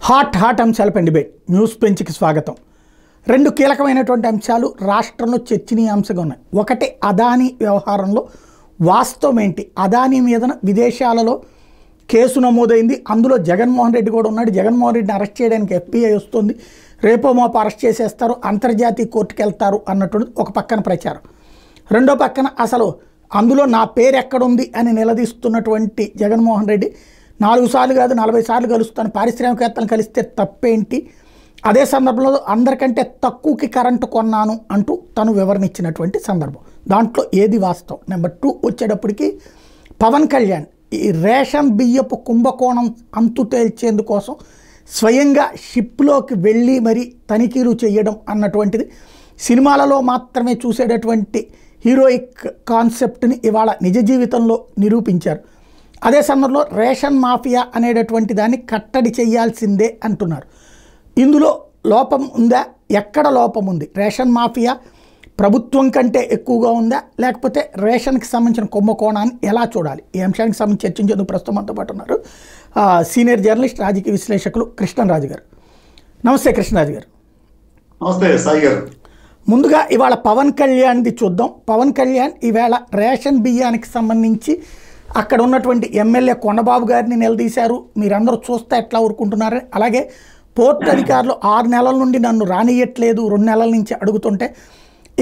Hot అంశాలపై debate news పెంచ్కి స్వాగతం. రెండు కీలకమైనటువంటి అంశాలు రాష్ట్రంలో చర్చనీయాంశంగా ఉన్నాయి. ఒకటి అదానీ వ్యవహారంలో వాస్తవం ఏంటి, అదానీ మీదన విదేశాలలో కేసు నమోదైంది, అందులో జగన్మోహన్ రెడ్డి కూడా ఉన్నాడు. జగన్మోహన్ రెడ్డిని అరెస్ట్ చేయడానికి FBI వస్తుంది, రేపో మాపు అరెస్ట్ చేసేస్తారు, అంతర్జాతీయ కోర్టుకు వెళ్తారు అన్నటువంటి ఒక పక్కన ప్రచారం. రెండో పక్కన అసలు అందులో నా పేరు ఎక్కడుంది అని నిలదీస్తున్నటువంటి జగన్మోహన్ రెడ్డి 4 సార్లు కాదు 40 సార్లు కలుస్తాను, పారిశ్రామికవేత్తలను కలిస్తే తప్పేంటి, అదే సందర్భంలో అందరికంటే తక్కువకి కరెంటు కొన్నాను అంటూ తను వివరణ ఇచ్చినటువంటి సందర్భం. దాంట్లో ఏది వాస్తవం? నెంబర్ 2 వచ్చేటప్పటికి పవన్ కళ్యాణ్ ఈ రేషన్ బియ్యపు కుంభకోణం అంతు తేల్చేందుకోసం స్వయంగా షిప్లోకి వెళ్ళి మరి తనిఖీలు చేయడం అన్నటువంటిది సినిమాలలో మాత్రమే చూసేటటువంటి హీరోయిక్ కాన్సెప్ట్ని ఇవాళ నిజ జీవితంలో నిరూపించారు. అదే సందర్భంలో రేషన్ మాఫియా అనేటటువంటి దాన్ని కట్టడి చేయాల్సిందే అంటున్నారు. ఇందులో లోపం ఉందా? ఎక్కడ లోపం ఉంది? రేషన్ మాఫియా ప్రభుత్వం కంటే ఎక్కువగా ఉందా, లేకపోతే రేషన్కి సంబంధించిన కుంభకోణాన్ని ఎలా చూడాలి? ఈ అంశానికి సంబంధించి చర్చించేందుకు ప్రస్తుతం మనతో పాటు ఉన్నారు సీనియర్ జర్నలిస్ట్, రాజకీయ విశ్లేషకులు కృష్ణరాజు గారు. నమస్తే కృష్ణరాజు గారు. నమస్తే సాయి గారు. ముందుగా ఇవాళ పవన్ కళ్యాణ్ది చూద్దాం. పవన్ కళ్యాణ్ ఈవేళ రేషన్ బియ్యానికి సంబంధించి అక్కడ ఉన్నటువంటి ఎమ్మెల్యే కొండబాబు గారిని నిలదీశారు. మీరందరూ చూస్తే ఎట్లా ఊరుకుంటున్నారు, అలాగే పోర్టు అధికారులు 6 నెలల నుండి నన్ను రానియట్లేదు, 2 నెలల నుంచి అడుగుతుంటే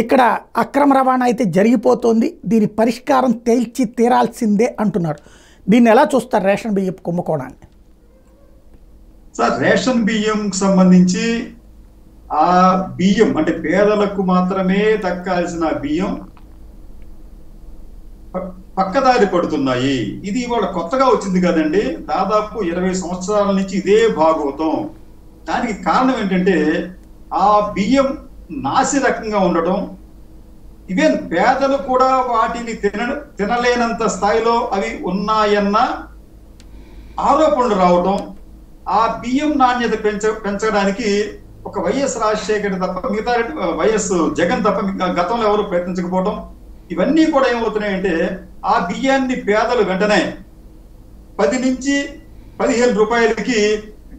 ఇక్కడ అక్రమ రవాణా అయితే జరిగిపోతుంది, దీని పరిష్కారం తేల్చి తీరాల్సిందే అంటున్నారు. దీన్ని ఎలా చూస్తారు రేషన్ బియ్యం కుంభకోణాన్ని? సార్, రేషన్ బియ్యం సంబంధించి ఆ బియ్యం అంటే పేదలకు మాత్రమే దక్కాల్సిన బియ్యం పక్కదారి పడుతున్నాయి. ఇది ఇవాళ కొత్తగా వచ్చింది కదండి. దాదాపు 20 సంవత్సరాల నుంచి ఇదే భాగవతం. దానికి కారణం ఏంటంటే ఆ బియ్యం నాసి రకంగా ఉండటం, ఈవెన్ పేదలు కూడా వాటిని తినలేనంత స్థాయిలో అవి ఉన్నాయన్న ఆరోపణలు రావటం, ఆ బియ్యం నాణ్యత పెంచడానికి ఒక వైఎస్ రాజశేఖర్ తప్ప మిగతా వైఎస్ జగన్ తప్ప గతంలో ఎవరు ప్రయత్నించకపోవడం, ఇవన్నీ కూడా ఏమవుతున్నాయంటే ఆ బియ్యాన్ని పేదలు వెంటనే 10 నుంచి 15 రూపాయలకి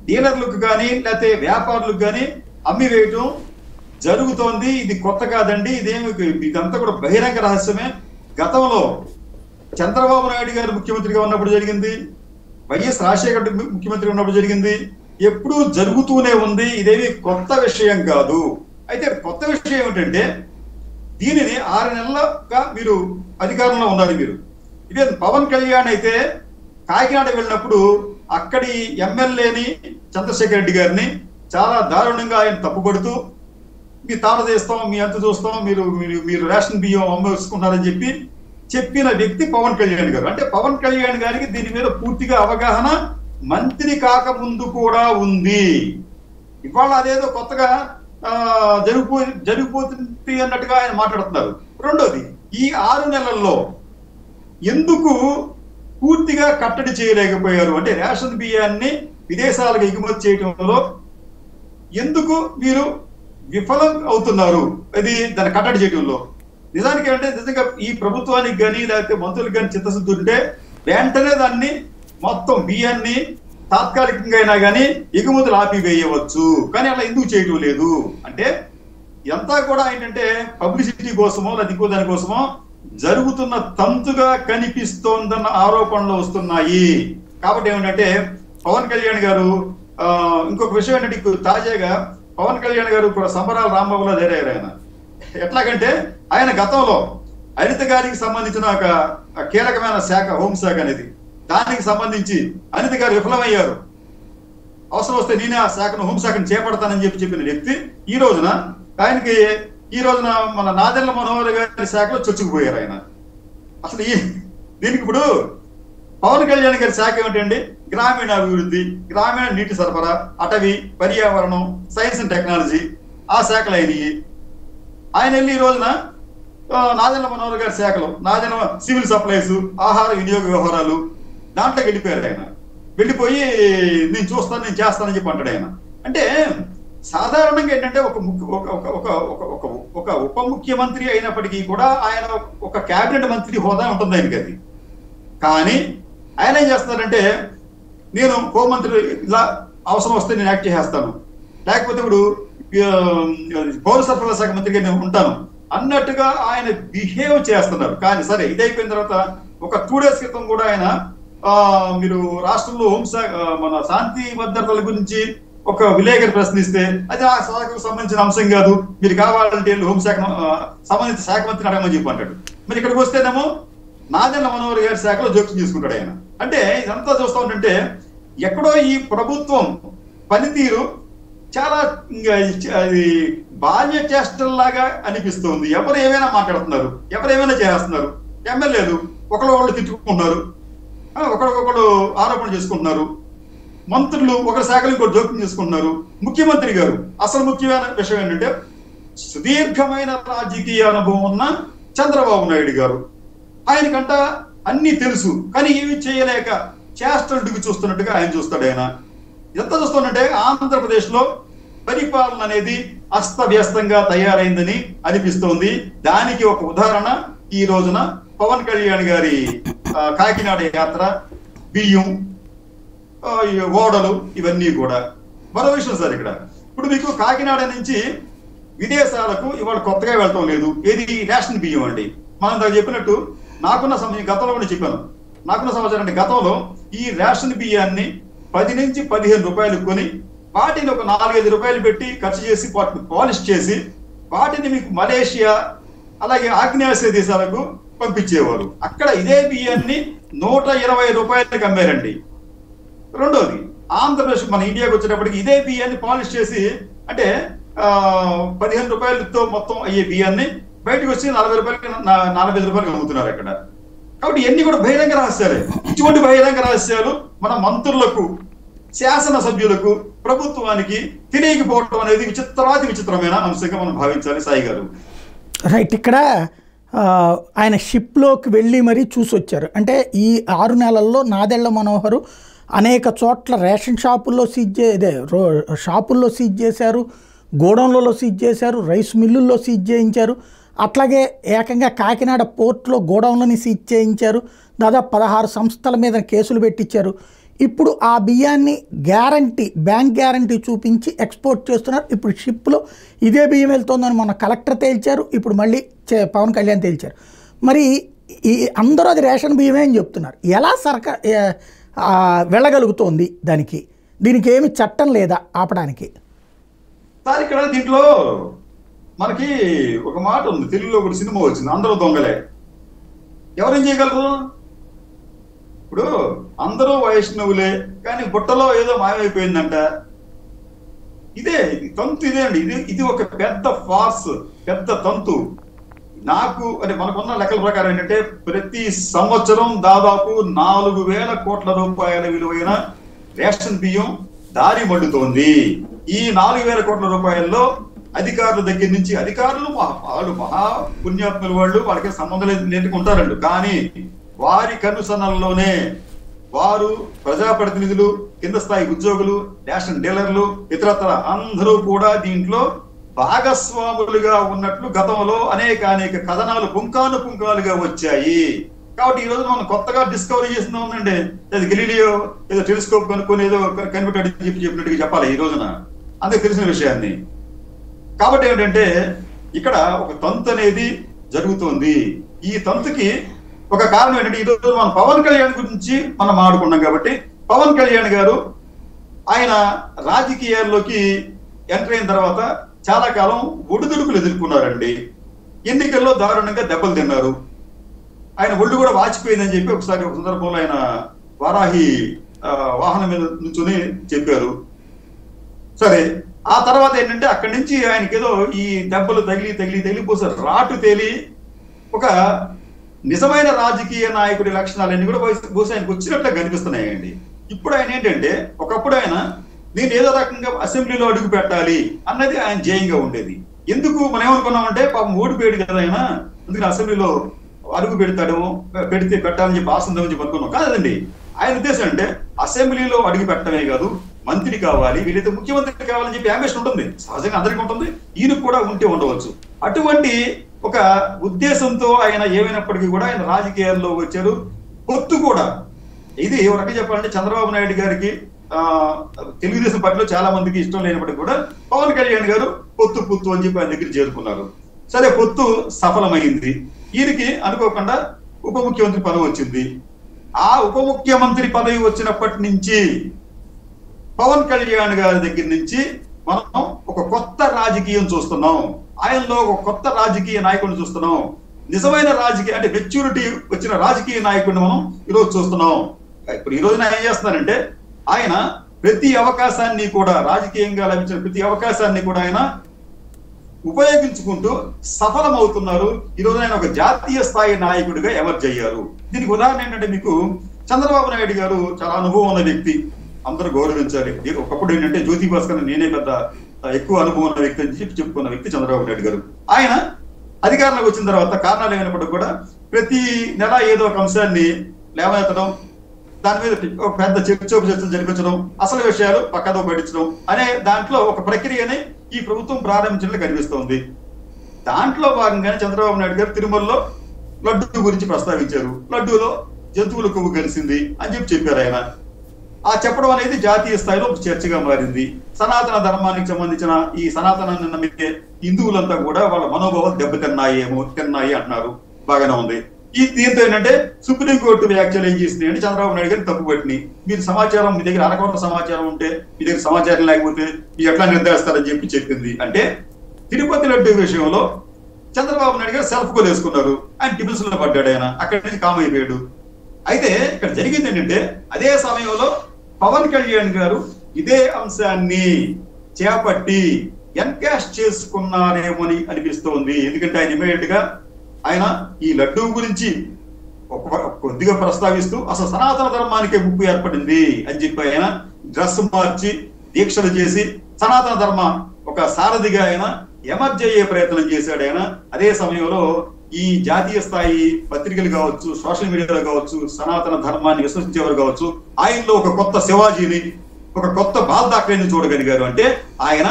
డీలర్లకు కానీ లేకపోతే వ్యాపారులకు కానీ అమ్మివేయటం జరుగుతోంది. ఇది కొత్త కాదండి, ఇదంతా కూడా బహిరంగ రహస్యమే. గతంలో చంద్రబాబు నాయుడు గారు ముఖ్యమంత్రిగా ఉన్నప్పుడు జరిగింది, వైఎస్ రాజశేఖర్ ముఖ్యమంత్రి ఉన్నప్పుడు జరిగింది, ఎప్పుడూ జరుగుతూనే ఉంది. ఇదేమి కొత్త విషయం కాదు. అయితే కొత్త విషయం ఏమిటంటే దీనిని 6 నెలలుగా మీరు అధికారంలో ఉన్నారు. మీరు ఇదే పవన్ కళ్యాణ్ అయితే కాకినాడ వెళ్ళినప్పుడు అక్కడి ఎమ్మెల్యేని చంద్రశేఖర్ రెడ్డి గారిని చాలా దారుణంగా ఆయన తప్పుపడుతూ మీ తాళ చేస్తాం, మీ అంత చూస్తాం, మీరు రేషన్ బియ్యం అమ్మేసుకుంటారని చెప్పిన వ్యక్తి పవన్ కళ్యాణ్ గారు. అంటే పవన్ కళ్యాణ్ గారికి దీని మీద పూర్తిగా అవగాహన మంత్రి కాకముందు కూడా ఉంది. ఇవాళ అదేదో కొత్తగా జరిగిపోతుంది అన్నట్టుగా ఆయన మాట్లాడుతున్నారు. రెండోది, ఈ 6 నెలల్లో ఎందుకు పూర్తిగా కట్టడి చేయలేకపోయారు? అంటే రేషన్ బియ్యాన్ని విదేశాలకు ఎగుమతి చేయడంలో ఎందుకు మీరు విఫలం అవుతున్నారు? అది దాన్ని కట్టడి చేయడంలో నిజానికి అంటే నిజంగా ఈ ప్రభుత్వానికి కానీ లేకపోతే మంత్రులకు కానీ చిత్తశుద్ధి ఉంటే వెంటనే దాన్ని మొత్తం బియ్యాన్ని తాత్కాలికంగా అయినా కానీ ఎగుమతులు ఆపివేయవచ్చు. కానీ అలా ఎందుకు చేయడం లేదు అంటే ఇదంతా కూడా ఏంటంటే పబ్లిసిటీ కోసమో లేదా ఇంకో దానికోసమో జరుగుతున్న తంతుగా కనిపిస్తోందన్న ఆరోపణలు వస్తున్నాయి. కాబట్టి ఏమిటంటే పవన్ కళ్యాణ్ గారు ఇంకొక విషయం ఏంటంటే తాజాగా పవన్ కళ్యాణ్ గారు కూడా సంబరాల రాంబాబులో చేరారు. ఆయన ఎట్లాగంటే ఆయన గతంలో అనిత గారికి సంబంధించిన ఒక కీలకమైన శాఖ హోంశాఖ అనేది, దానికి సంబంధించి అనిత గారు విఫలమయ్యారు. అవసరం వస్తే నేనే ఆ శాఖను హోంశాఖను చేపడతానని చెప్పిన వ్యక్తి ఈ రోజున మన నాదెళ్ల మనోహర్ గారి శాఖలో చొచ్చుకుపోయారు ఆయన. అసలు దీనికి ఇప్పుడు పవన్ కళ్యాణ్ గారి శాఖ ఏమిటండి? గ్రామీణాభివృద్ధి, గ్రామీణ నీటి సరఫరా, అటవీ, పర్యావరణం, సైన్స్ అండ్ టెక్నాలజీ, ఆ శాఖలు అయినాయి. ఆయన వెళ్ళి ఈ రోజున నాదెళ్ల మనోహర్ గారి శాఖలో సివిల్ సప్లైస్, ఆహార వినియోగ వ్యవహారాలు దాంట్లోకి వెళ్ళిపోయారు. ఆయన వెళ్ళిపోయి నేను చూస్తాను, నేను చేస్తానని చెప్పి అంటాడు ఆయన. అంటే సాధారణంగా ఏంటంటే ఒక ఉప ముఖ్యమంత్రి అయినప్పటికీ కూడా ఆయన ఒక కేబినెట్ మంత్రి హోదా ఉంటుంది ఆయనకి. అది కానీ ఆయన ఏం చేస్తున్నారంటే నేను హోంమంత్రి ఇలా అవసరం వస్తే నేను యాక్ట్ చేసేస్తాను, లేకపోతే ఇప్పుడు పౌర సరఫరాల శాఖ మంత్రిగా నేను ఉంటాను అన్నట్టుగా ఆయన బిహేవ్ చేస్తున్నారు. కానీ సరే ఇది అయిపోయిన తర్వాత ఒక 2 days క్రితం కూడా ఆయన మీరు రాష్ట్రంలో హోంశాఖ మన శాంతి భద్రతల గురించి ఒక విలేకరి ప్రశ్నిస్తే అది ఆ శాఖకు సంబంధించిన అంశం కాదు, మీరు కావాలంటే హోంశాఖ సంబంధించిన శాఖ మంత్రిని అడగమని చెప్పి అంటాడు. మరి ఇక్కడికి వస్తేనేమో నాదెండ్ల మనోహర్ గారి శాఖలో జోక్యం చేసుకుంటాడు ఆయన. అంటే ఇదంతా చూస్తూ ఉంటుంటే ఎక్కడో ఈ ప్రభుత్వం పనితీరు చాలా అది బాల్య చేష్టల్లాగా అనిపిస్తుంది. ఎవరు ఏమైనా మాట్లాడుతున్నారు, ఎవరు ఏమైనా చేస్తున్నారు, ఎమ్మెల్యేలు ఒకళ్ళు తిట్టుకుంటున్నారు, ఒకరికొకరు ఆరోపణ చేసుకుంటున్నారు, మంత్రులు ఒకరి శాఖలు ఇంకోటి జోక్యం చేసుకుంటున్నారు. ముఖ్యమంత్రి గారు అసలు ముఖ్యమైన విషయం ఏంటంటే సుదీర్ఘమైన రాజకీయ అనుభవం ఉన్న చంద్రబాబు నాయుడు గారు, ఆయనకంట అన్ని తెలుసు కానీ ఏమి చేయలేక చేష్టలుడికి చూస్తున్నట్టుగా ఆయన చూస్తాడు. ఆయన ఎంత చూస్తున్నట్టే ఆంధ్రప్రదేశ్ లో పరిపాలన అనేది అస్తవ్యస్తంగా తయారైందని అనిపిస్తోంది. దానికి ఒక ఉదాహరణ ఈ రోజున పవన్ కళ్యాణ్ గారి కాకినాడ యాత్ర, బియ్యం, ఓడలు, ఇవన్నీ కూడా. మరో విషయం సార్, ఇక్కడ ఇప్పుడు మీకు కాకినాడ నుంచి విదేశాలకు ఇవాళ కొత్తగా వెళ్ళటం లేదు. ఏది రేషన్ బియ్యం అండి. మనం దాకా చెప్పినట్టు నాకున్న సమయం గతంలో కూడా చెప్పాను, నాకున్న సమాచారం అంటే గతంలో ఈ రేషన్ బియ్యాన్ని 10 నుంచి 15 రూపాయలు కొని వాటిని ఒక 4-5 రూపాయలు పెట్టి ఖర్చు చేసి పాలిష్ చేసి వాటిని మీకు మలేషియా అలాగే ఆగ్నేయాసియా దేశాలకు పంపించేవారు. అక్కడ ఇదే బియ్యాన్ని 120 రూపాయలకి అమ్మారండి. రెండోది ఆంధ్రప్రదేశ్ మన ఇండియాకి వచ్చేటప్పటికి ఇదే బియ్యాన్ని పాలిష్ చేసి అంటే 15 రూపాయలతో మొత్తం అయ్యే బియ్యాన్ని బయటకు వచ్చి 40 రూపాయలకి 45 రూపాయలకి అమ్ముతున్నారు అక్కడ. కాబట్టి ఇవన్నీ కూడా బహిరంగ రహస్యాలే. ఇటువంటి బహిరంగ రహస్యాలు మన మంత్రులకు, శాసనసభ్యులకు, ప్రభుత్వానికి తెలియకపోవడం అనేది విచిత్రమైన అంశంగా మనం భావించాలి. సాయి గారు రైట్. ఇక్కడ ఆయన షిప్లోకి వెళ్ళి మరీ చూసి వచ్చారు. అంటే ఈ 6 నెలల్లో నాదెళ్ల మనోహరు అనేక చోట్ల రేషన్ షాపుల్లో షాపుల్లో సీజ్ చేశారు, గోడౌన్లలో సీజ్ చేశారు, రైస్ మిల్లుల్లో సీజ్ చేయించారు, అట్లాగే ఏకంగా కాకినాడ పోర్టులో గోడౌన్లని సీజ్ చేయించారు. దాదాపు 16 సంస్థల మీద కేసులు పెట్టించారు. ఇప్పుడు ఆ బియ్యాన్ని బ్యాంక్ గ్యారంటీ చూపించి ఎక్స్పోర్ట్ చేస్తున్నారు. ఇప్పుడు షిప్లో ఇదే బియ్యం వెళ్తుందని మొన్న కలెక్టర్ తేల్చారు, ఇప్పుడు మళ్ళీ పవన్ కళ్యాణ్ తేల్చారు. మరి ఈ అందరూ అది రేషన్ బియ్యమే అని చెప్తున్నారు. ఎలా వెళ్ళగలుగుతోంది? దీనికి ఏమి చట్టం లేదా ఆపడానికి? సార్ ఇక్కడ దీంట్లో మనకి ఒక మాట ఉంది, తెలుగులో ఒక సినిమా వచ్చింది, అందరూ దొంగలే. ఎవరేం చేయగలరు? ఇప్పుడు అందరూ వైష్ణవులే కానీ బుట్టలో ఏదో మాయమైపోయిందంట. ఇదే తంతు, ఇదే అండి. ఇది ఒక పెద్ద ఫార్స్, పెద్ద తంతు. నాకు అంటే మనకున్న లెక్కల ప్రకారం ఏంటంటే ప్రతి సంవత్సరం దాదాపు 4,000 కోట్ల రూపాయల విలువైన రేషన్ బియ్యం దారి మళ్ళుతోంది. ఈ 4,000 కోట్ల రూపాయల్లో అధికారుల దగ్గర నుంచి, అధికారులు వాళ్ళు మహా పుణ్యాత్ములు, వాళ్ళకి సంబంధం లేకుంటారండి. కానీ వారి కనుసన్నల్లోనే వారు ప్రజాప్రతినిధులు, కింద స్థాయి ఉద్యోగులు, రేషన్ డీలర్లు, ఇతరత్ర అందరూ కూడా దీంట్లో భాగస్వాములుగా ఉన్నట్లు గతంలో అనేక కథనాలు పుంకాలుగా వచ్చాయి. కాబట్టి ఈ రోజు మనం కొత్తగా డిస్కవరీ చేస్తున్నాం ఉందండి. గెలీలియో ఏదో టెలిస్కోప్ కనుక్కొని ఏదో కనిపెట్టాడు చెప్పినట్టుగా చెప్పాలి ఈ రోజున, అందరికి తెలిసిన విషయాన్ని. కాబట్టి ఏంటంటే ఇక్కడ ఒక తంతు అనేది జరుగుతోంది. ఈ తంతుకి ఒక కారణం ఏంటంటే ఈరోజు మనం పవన్ కళ్యాణ్ గురించి మనం మాట్లాడుకున్నాం. కాబట్టి పవన్ కళ్యాణ్ గారు ఆయన రాజకీయాల్లోకి ఎంటర్ అయిన తర్వాత చాలా కాలం ఒడిదుడుకులు ఎదుర్కొన్నారండి. ఎన్నికల్లో దారుణంగా దెబ్బలు తిన్నారు. ఆయన ఒళ్ళు కూడా వాచిపోయిందని చెప్పి ఒక సందర్భంలో ఆయన వారాహి వాహనం మీద నుంచొని చెప్పారు. సరే, ఆ తర్వాత ఏంటంటే అక్కడి నుంచి ఆయనకి ఏదో ఈ దెబ్బలు తగిలిపోసారు, రాటు తేలి ఒక నిజమైన రాజకీయ నాయకుడి లక్షణాలన్నీ కూడా బహుశా ఆయనకు వచ్చినట్లు కనిపిస్తున్నాయండి. ఇప్పుడు ఆయన ఏంటంటే ఒకప్పుడు ఆయన నేను ఏదో రకంగా అసెంబ్లీలో అడుగు పెట్టాలి అన్నది ఆయన ధ్యేయంగా ఉండేది. ఎందుకు మనం ఏమనుకున్నామంటే పాపం ఓడిపోయాడు కదా ఆయన, అందుకని అసెంబ్లీలో అడుగు పెట్టాలని చెప్పి ఆశ ఉందని చెప్పి అనుకున్నాం. కాదండి, ఆయన ఉద్దేశం అంటే అసెంబ్లీలో అడుగు పెట్టడమే కాదు, మంత్రి కావాలి, వీళ్ళైతే ముఖ్యమంత్రి కావాలని చెప్పి అంబిషన్ ఉంటుంది, సహజంగా అందరికీ ఉంటుంది, ఈయనకు కూడా ఉంటే ఉండవచ్చు. అటువంటి ఒక ఉద్దేశంతో ఆయన ఏమైనప్పటికీ కూడా ఆయన రాజకీయాల్లో వచ్చారు. పొత్తు కూడా ఇది ఒక రకంగా చెప్పాలంటే చంద్రబాబు నాయుడు గారికి తెలుగుదేశం పార్టీలో చాలా మందికి ఇష్టం లేనప్పటికీ కూడా పవన్ కళ్యాణ్ గారు పొత్తు అని చెప్పి ఆయన దగ్గర చేరుకున్నారు. సరే, పొత్తు సఫలమైంది. ఈయనకి అనుకోకుండా ఉప ముఖ్యమంత్రి పదవి వచ్చింది. ఆ ఉప ముఖ్యమంత్రి పదవి వచ్చినప్పటి నుంచి పవన్ కళ్యాణ్ గారి దగ్గర నుంచి మనం ఒక కొత్త రాజకీయం చూస్తున్నాం. ఆయనలో ఒక కొత్త రాజకీయ నాయకుడిని చూస్తున్నాం. నిజమైన రాజకీయ అంటే మెచ్యూరిటీ వచ్చిన రాజకీయ నాయకుడిని మనం ఈరోజు చూస్తున్నాం. ఇప్పుడు ఈ రోజున ఏం చేస్తున్నారంటే ఆయన ప్రతి అవకాశాన్ని కూడా, రాజకీయంగా లభించిన ప్రతి అవకాశాన్ని కూడా ఆయన ఉపయోగించుకుంటూ సఫలమవుతున్నారు. ఈ రోజు ఆయన ఒక జాతీయ స్థాయి నాయకుడిగా ఎమర్జ్ అయ్యారు. దీనికి ఉదాహరణ ఏంటంటే, మీకు చంద్రబాబు నాయుడు గారు చాలా అనుభవం ఉన్న వ్యక్తి, అందరూ గౌరవించాలి. ఒకప్పుడు ఏంటంటే జ్యోతి భాస్కర్ నేనే పెద్ద ఎక్కువ అనుభవం ఉన్న వ్యక్తి అని చెప్పి చెప్పుకున్న వ్యక్తి చంద్రబాబు నాయుడు గారు. ఆయన అధికారంలోకి వచ్చిన తర్వాత కారణాలు ఏమైనప్పటికీ కూడా ప్రతి నెల ఏదో ఒక అంశాన్ని లేవనెత్తడం, దాని మీద ఒక పెద్ద చర్చలు జరిపించడం, అసలు విషయాలు పక్కదో పట్టించడం అనే దాంట్లో ఒక ప్రక్రియని ఈ ప్రభుత్వం ప్రారంభించినట్లు కనిపిస్తోంది. దాంట్లో భాగంగానే చంద్రబాబు నాయుడు గారు తిరుమలలో లడ్డూ గురించి ప్రస్తావించారు. లడ్డూలో జంతువుల కొవ్వు కలిసింది అని చెప్పారు ఆయన. ఆ చెప్పడం అనేది జాతీయ స్థాయిలో చర్చగా మారింది. సనాతన ధర్మానికి సంబంధించిన ఈ సనాతనాన్ని నమ్మితే హిందువులంతా కూడా వాళ్ళ మనోభావాలు తిన్నాయి అంటున్నారు. బాగానే ఉంది. దీంతో ఏంటంటే సుప్రీంకోర్టు వ్యాఖ్యలు ఏం చేసింది అంటే చంద్రబాబు నాయుడు గారిని తప్పుపట్టినాయి. మీరు సమాచారం, మీ దగ్గర అరకొంత సమాచారం ఉంటే, మీ దగ్గర సమాచారం లేకపోతే మీరు ఎట్లా నిర్ధారిస్తారని చెప్పింది. అంటే తిరుపతి లడ్డూ విషయంలో చంద్రబాబు నాయుడు గారు సెల్ఫ్ గోల్ వేసుకున్నారు. ఆయన టిబుల్స్ లో పడ్డాడు. ఆయన అక్కడి నుంచి కామ్ అయిపోయాడు. అయితే ఇక్కడ జరిగింది ఏంటంటే, అదే సమయంలో పవన్ కళ్యాణ్ గారు ఇదే అంశాన్ని చేపట్టి ఎన్కాష్ చేసుకున్నారేమని అనిపిస్తోంది. ఎందుకంటే ఆయన ఇమీడియట్ గా ఆయన ఈ లడ్డూ గురించి కొద్దిగా ప్రస్తావిస్తూ అసలు సనాతన ధర్మానికి ముప్పు ఏర్పడింది అని చెప్పి ఆయన డ్రెస్ మార్చి దీక్షలు చేసి సనాతన ధర్మ ఒక సారథిగా ఆయన ఎమర్జ్ అయ్యే ప్రయత్నం చేశాడు ఆయన. అదే సమయంలో ఈ జాతీయ స్థాయి పత్రికలు కావచ్చు, సోషల్ మీడియాలో కావచ్చు, సనాతన ధర్మాన్ని విశ్వసించేవారు కావచ్చు, ఆయనలో ఒక కొత్త శివాజీని, ఒక కొత్త బాల్దాక్రేని చూడగలిగారు. అంటే ఆయన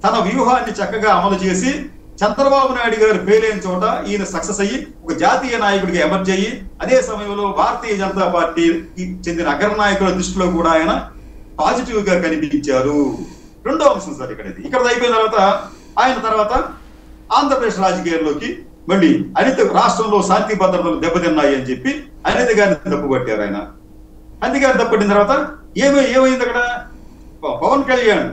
తన వ్యూహాన్ని చక్కగా అమలు చేసి చంద్రబాబు నాయుడు గారు ఫెయిల్ అయిన చోట ఈయన సక్సెస్ అయ్యి ఒక జాతీయ నాయకుడిగా ఎమర్జ్ అయ్యి, అదే సమయంలో భారతీయ జనతా పార్టీకి చెందిన అగ్రనాయకుల దృష్టిలో కూడా ఆయన పాజిటివ్ గా కనిపించారు. రెండో అంశం సార్ ఇక్కడ అయిపోయిన తర్వాత ఆయన తర్వాత ఆంధ్రప్రదేశ్ రాజకీయాల్లోకి మళ్ళీ అనిత రాష్ట్రంలో శాంతి భద్రతలు దెబ్బతిన్నాయి అని చెప్పి అనిత గారిని తప్పుపట్టారు ఆయన. అనిత గారిని తప్పుపట్టిన తర్వాత ఏమైంది అక్కడ, పవన్ కళ్యాణ్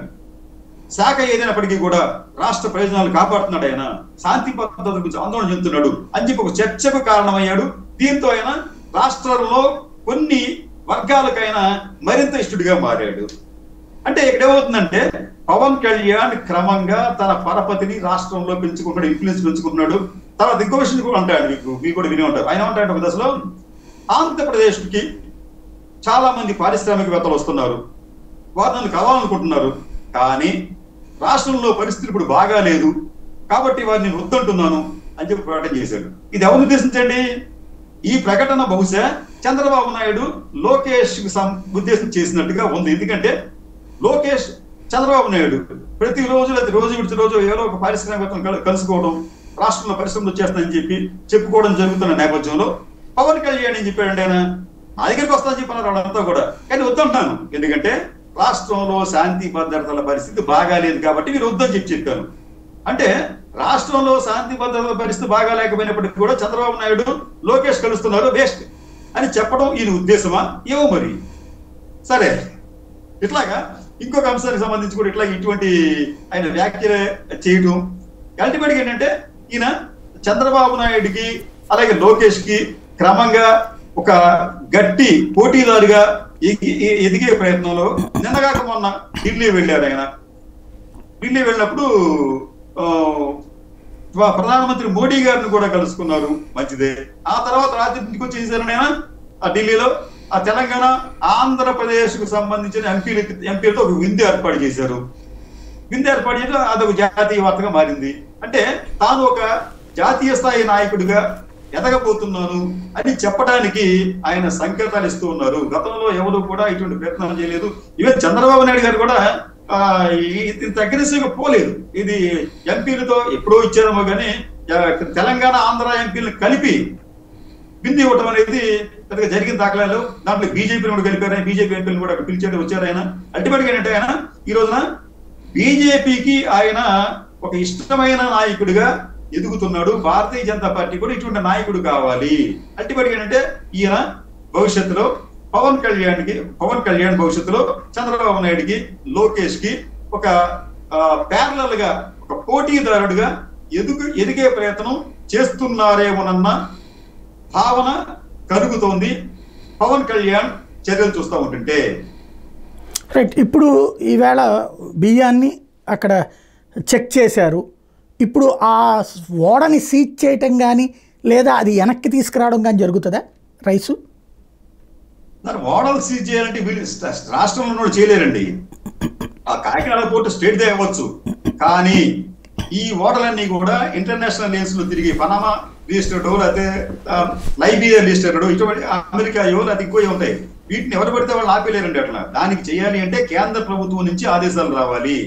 శాఖ ఏదైనప్పటికీ కూడా రాష్ట్ర ప్రయోజనాలు కాపాడుతున్నాడు, ఆయన శాంతి భద్రతల గురించి ఆందోళన చెందుతున్నాడు అని చెప్పి ఒక చర్చకు కారణమయ్యాడు. దీంతో ఆయన రాష్ట్రంలో కొన్ని వర్గాలకైనా మరింత ఇష్టడిగా మారాడు. అంటే ఇక్కడ ఏమవుతుందంటే పవన్ కళ్యాణ్ క్రమంగా తన పరపతిని రాష్ట్రంలో పెంచుకుంటాడు, ఇన్ఫ్లుయెన్స్ పెంచుకుంటున్నాడు. తర్వాత ఇంకో విషయం కూడా అంటాడు, మీకు కూడా విని ఉంటారు. ఆయన ఉంటాడు ఒక దశలో ఆంధ్రప్రదేశ్ కి చాలా మంది పారిశ్రామికవేత్తలు వస్తున్నారు, వారు నన్ను కలవాలనుకుంటున్నారు, కానీ రాష్ట్రంలో పరిస్థితులు ఇప్పుడు బాగాలేదు కాబట్టి వారిని వద్దంటున్నాను అని చెప్పి ప్రకటన చేశాడు. ఇది ఎవరిని ఉద్దేశించండి? ఈ ప్రకటన బహుశా చంద్రబాబు నాయుడు లోకేష్ ఉద్దేశం చేసినట్టుగా ఉంది. ఎందుకంటే లోకేష్ చంద్రబాబు నాయుడు ప్రతిరోజు లేదా రోజు విడిచి రోజు ఏదో ఒక పారిశ్రామికవేత్తలను కలుసుకోవడం, రాష్ట్రంలో పరిశ్రమలు వచ్చేస్తానని చెప్పి చెప్పుకోవడం జరుగుతున్న నేపథ్యంలో పవన్ కళ్యాణ్ ఏం చెప్పాడంటే, ఆయన నా దగ్గరికి వస్తానని చెప్పన్నారు వాళ్ళంతా కూడా, కానీ వద్దంటాను. ఎందుకంటే రాష్ట్రంలో శాంతి భద్రతల పరిస్థితి బాగాలేదు కాబట్టి మీరు వద్దని చెప్పాను. అంటే రాష్ట్రంలో శాంతి భద్రతల పరిస్థితి బాగా లేకపోయినప్పటికీ కూడా చంద్రబాబు నాయుడు లోకేష్ కలుస్తున్నారు, వేస్ట్ అని చెప్పడం ఈయన ఉద్దేశమా ఏమో మరి. సరే, ఇట్లాగా ఇంకొక అంశానికి సంబంధించి కూడా ఇట్లా ఇటువంటి ఆయన వ్యాఖ్యలు చేయడం అల్టిమేట్ గా ఏంటంటే ఈయన చంద్రబాబు నాయుడికి అలాగే లోకేష్ కి క్రమంగా ఒక గట్టి పోటీదారుగా ఎదిగే ప్రయత్నంలో నిన్నగాక మొన్న ఢిల్లీ వెళ్ళారు ఆయన. ఢిల్లీ వెళ్ళినప్పుడు ప్రధానమంత్రి మోడీ గారిని కూడా కలుసుకున్నారు, మంచిదే. ఆ తర్వాత రాత్రి ఇంటికి వచ్చి చేశారని ఆయన ఆ ఢిల్లీలో ఆ తెలంగాణ ఆంధ్రప్రదేశ్ కు సంబంధించిన ఎంపీలతో ఒక విందు ఏర్పాటు చేశారు. విందు ఏర్పాటు చేయడం అదొక జాతీయ వార్తగా మారింది. అంటే తాను ఒక జాతీయ స్థాయి నాయకుడిగా ఎదగబోతున్నాను అని చెప్పడానికి ఆయన సంకేతాలు ఇస్తూ ఉన్నారు. గతంలో ఎవరు కూడా ఇటువంటి ప్రయత్నం చేయలేదు. ఈవెన్ చంద్రబాబు నాయుడు గారు కూడా ఇంత అగ్రెసివ్ గా పోలేదు. ఇది ఎంపీలతో ఎప్పుడో ఇచ్చారేమో కానీ తెలంగాణ ఆంధ్ర ఎంపీలను కలిపి విందు ఇవ్వటం అనేది పెద్దగా జరిగిన దాఖలాలు. దాంట్లో బీజేపీని కూడా కలిపారు, బీజేపీ ఎంపీని కూడా పిలిచారు, వచ్చారు ఆయన. అల్టిమేట్గా ఏంటంటే ఆయన ఈ రోజున బీజేపీకి ఆయన ఒక ఇష్టమైన నాయకుడిగా ఎదుగుతున్నాడు. భారతీయ జనతా పార్టీ కూడా ఇటువంటి నాయకుడు కావాలి. అల్టిమేట్గా ఏంటంటే ఈయన భవిష్యత్తులో పవన్ కళ్యాణ్ భవిష్యత్తులో చంద్రబాబు నాయుడికి, లోకేష్ కి ఒక ప్యారలల్ గా, ఒక పోటీదారుడుగా ఎదిగే ప్రయత్నం చేస్తున్నారేమోనన్న భావన కలుగుతోంది పవన్ కళ్యాణ్ చర్యలు చూస్తూ ఉంటుంటే. రైట్. ఇప్పుడు ఈవేళ బియ్యాన్ని అక్కడ చెక్ చేశారు. ఇప్పుడు ఆ ఓడని సీజ్ చేయటం కానీ లేదా అది వెనక్కి తీసుకురావడం కానీ జరుగుతుందా రైసు? దాని ఓడలు సీజ్ చేయాలంటే వీళ్ళు రాష్ట్రంలో చేయలేరండి. ఆ కాకినాడ పోర్టు స్టేట్ దే అవ్వచ్చు, కానీ ఈ ఓడలన్నీ కూడా ఇంటర్నేషనల్ లేన్స్ లో తిరిగి పనామా రిజిస్టర్డ్, లేకపోతే లైబీరియా రిజిస్టర్డ్, ఇటువంటి అమెరికా అది ఎక్కువ ఉంటాయి. వీటిని ఎవరు పడితే వాళ్ళు ఆపేలేరండి. అట్లా దానికి చేయాలి అంటే కేంద్ర ప్రభుత్వం నుంచి ఆదేశాలు రావాలి.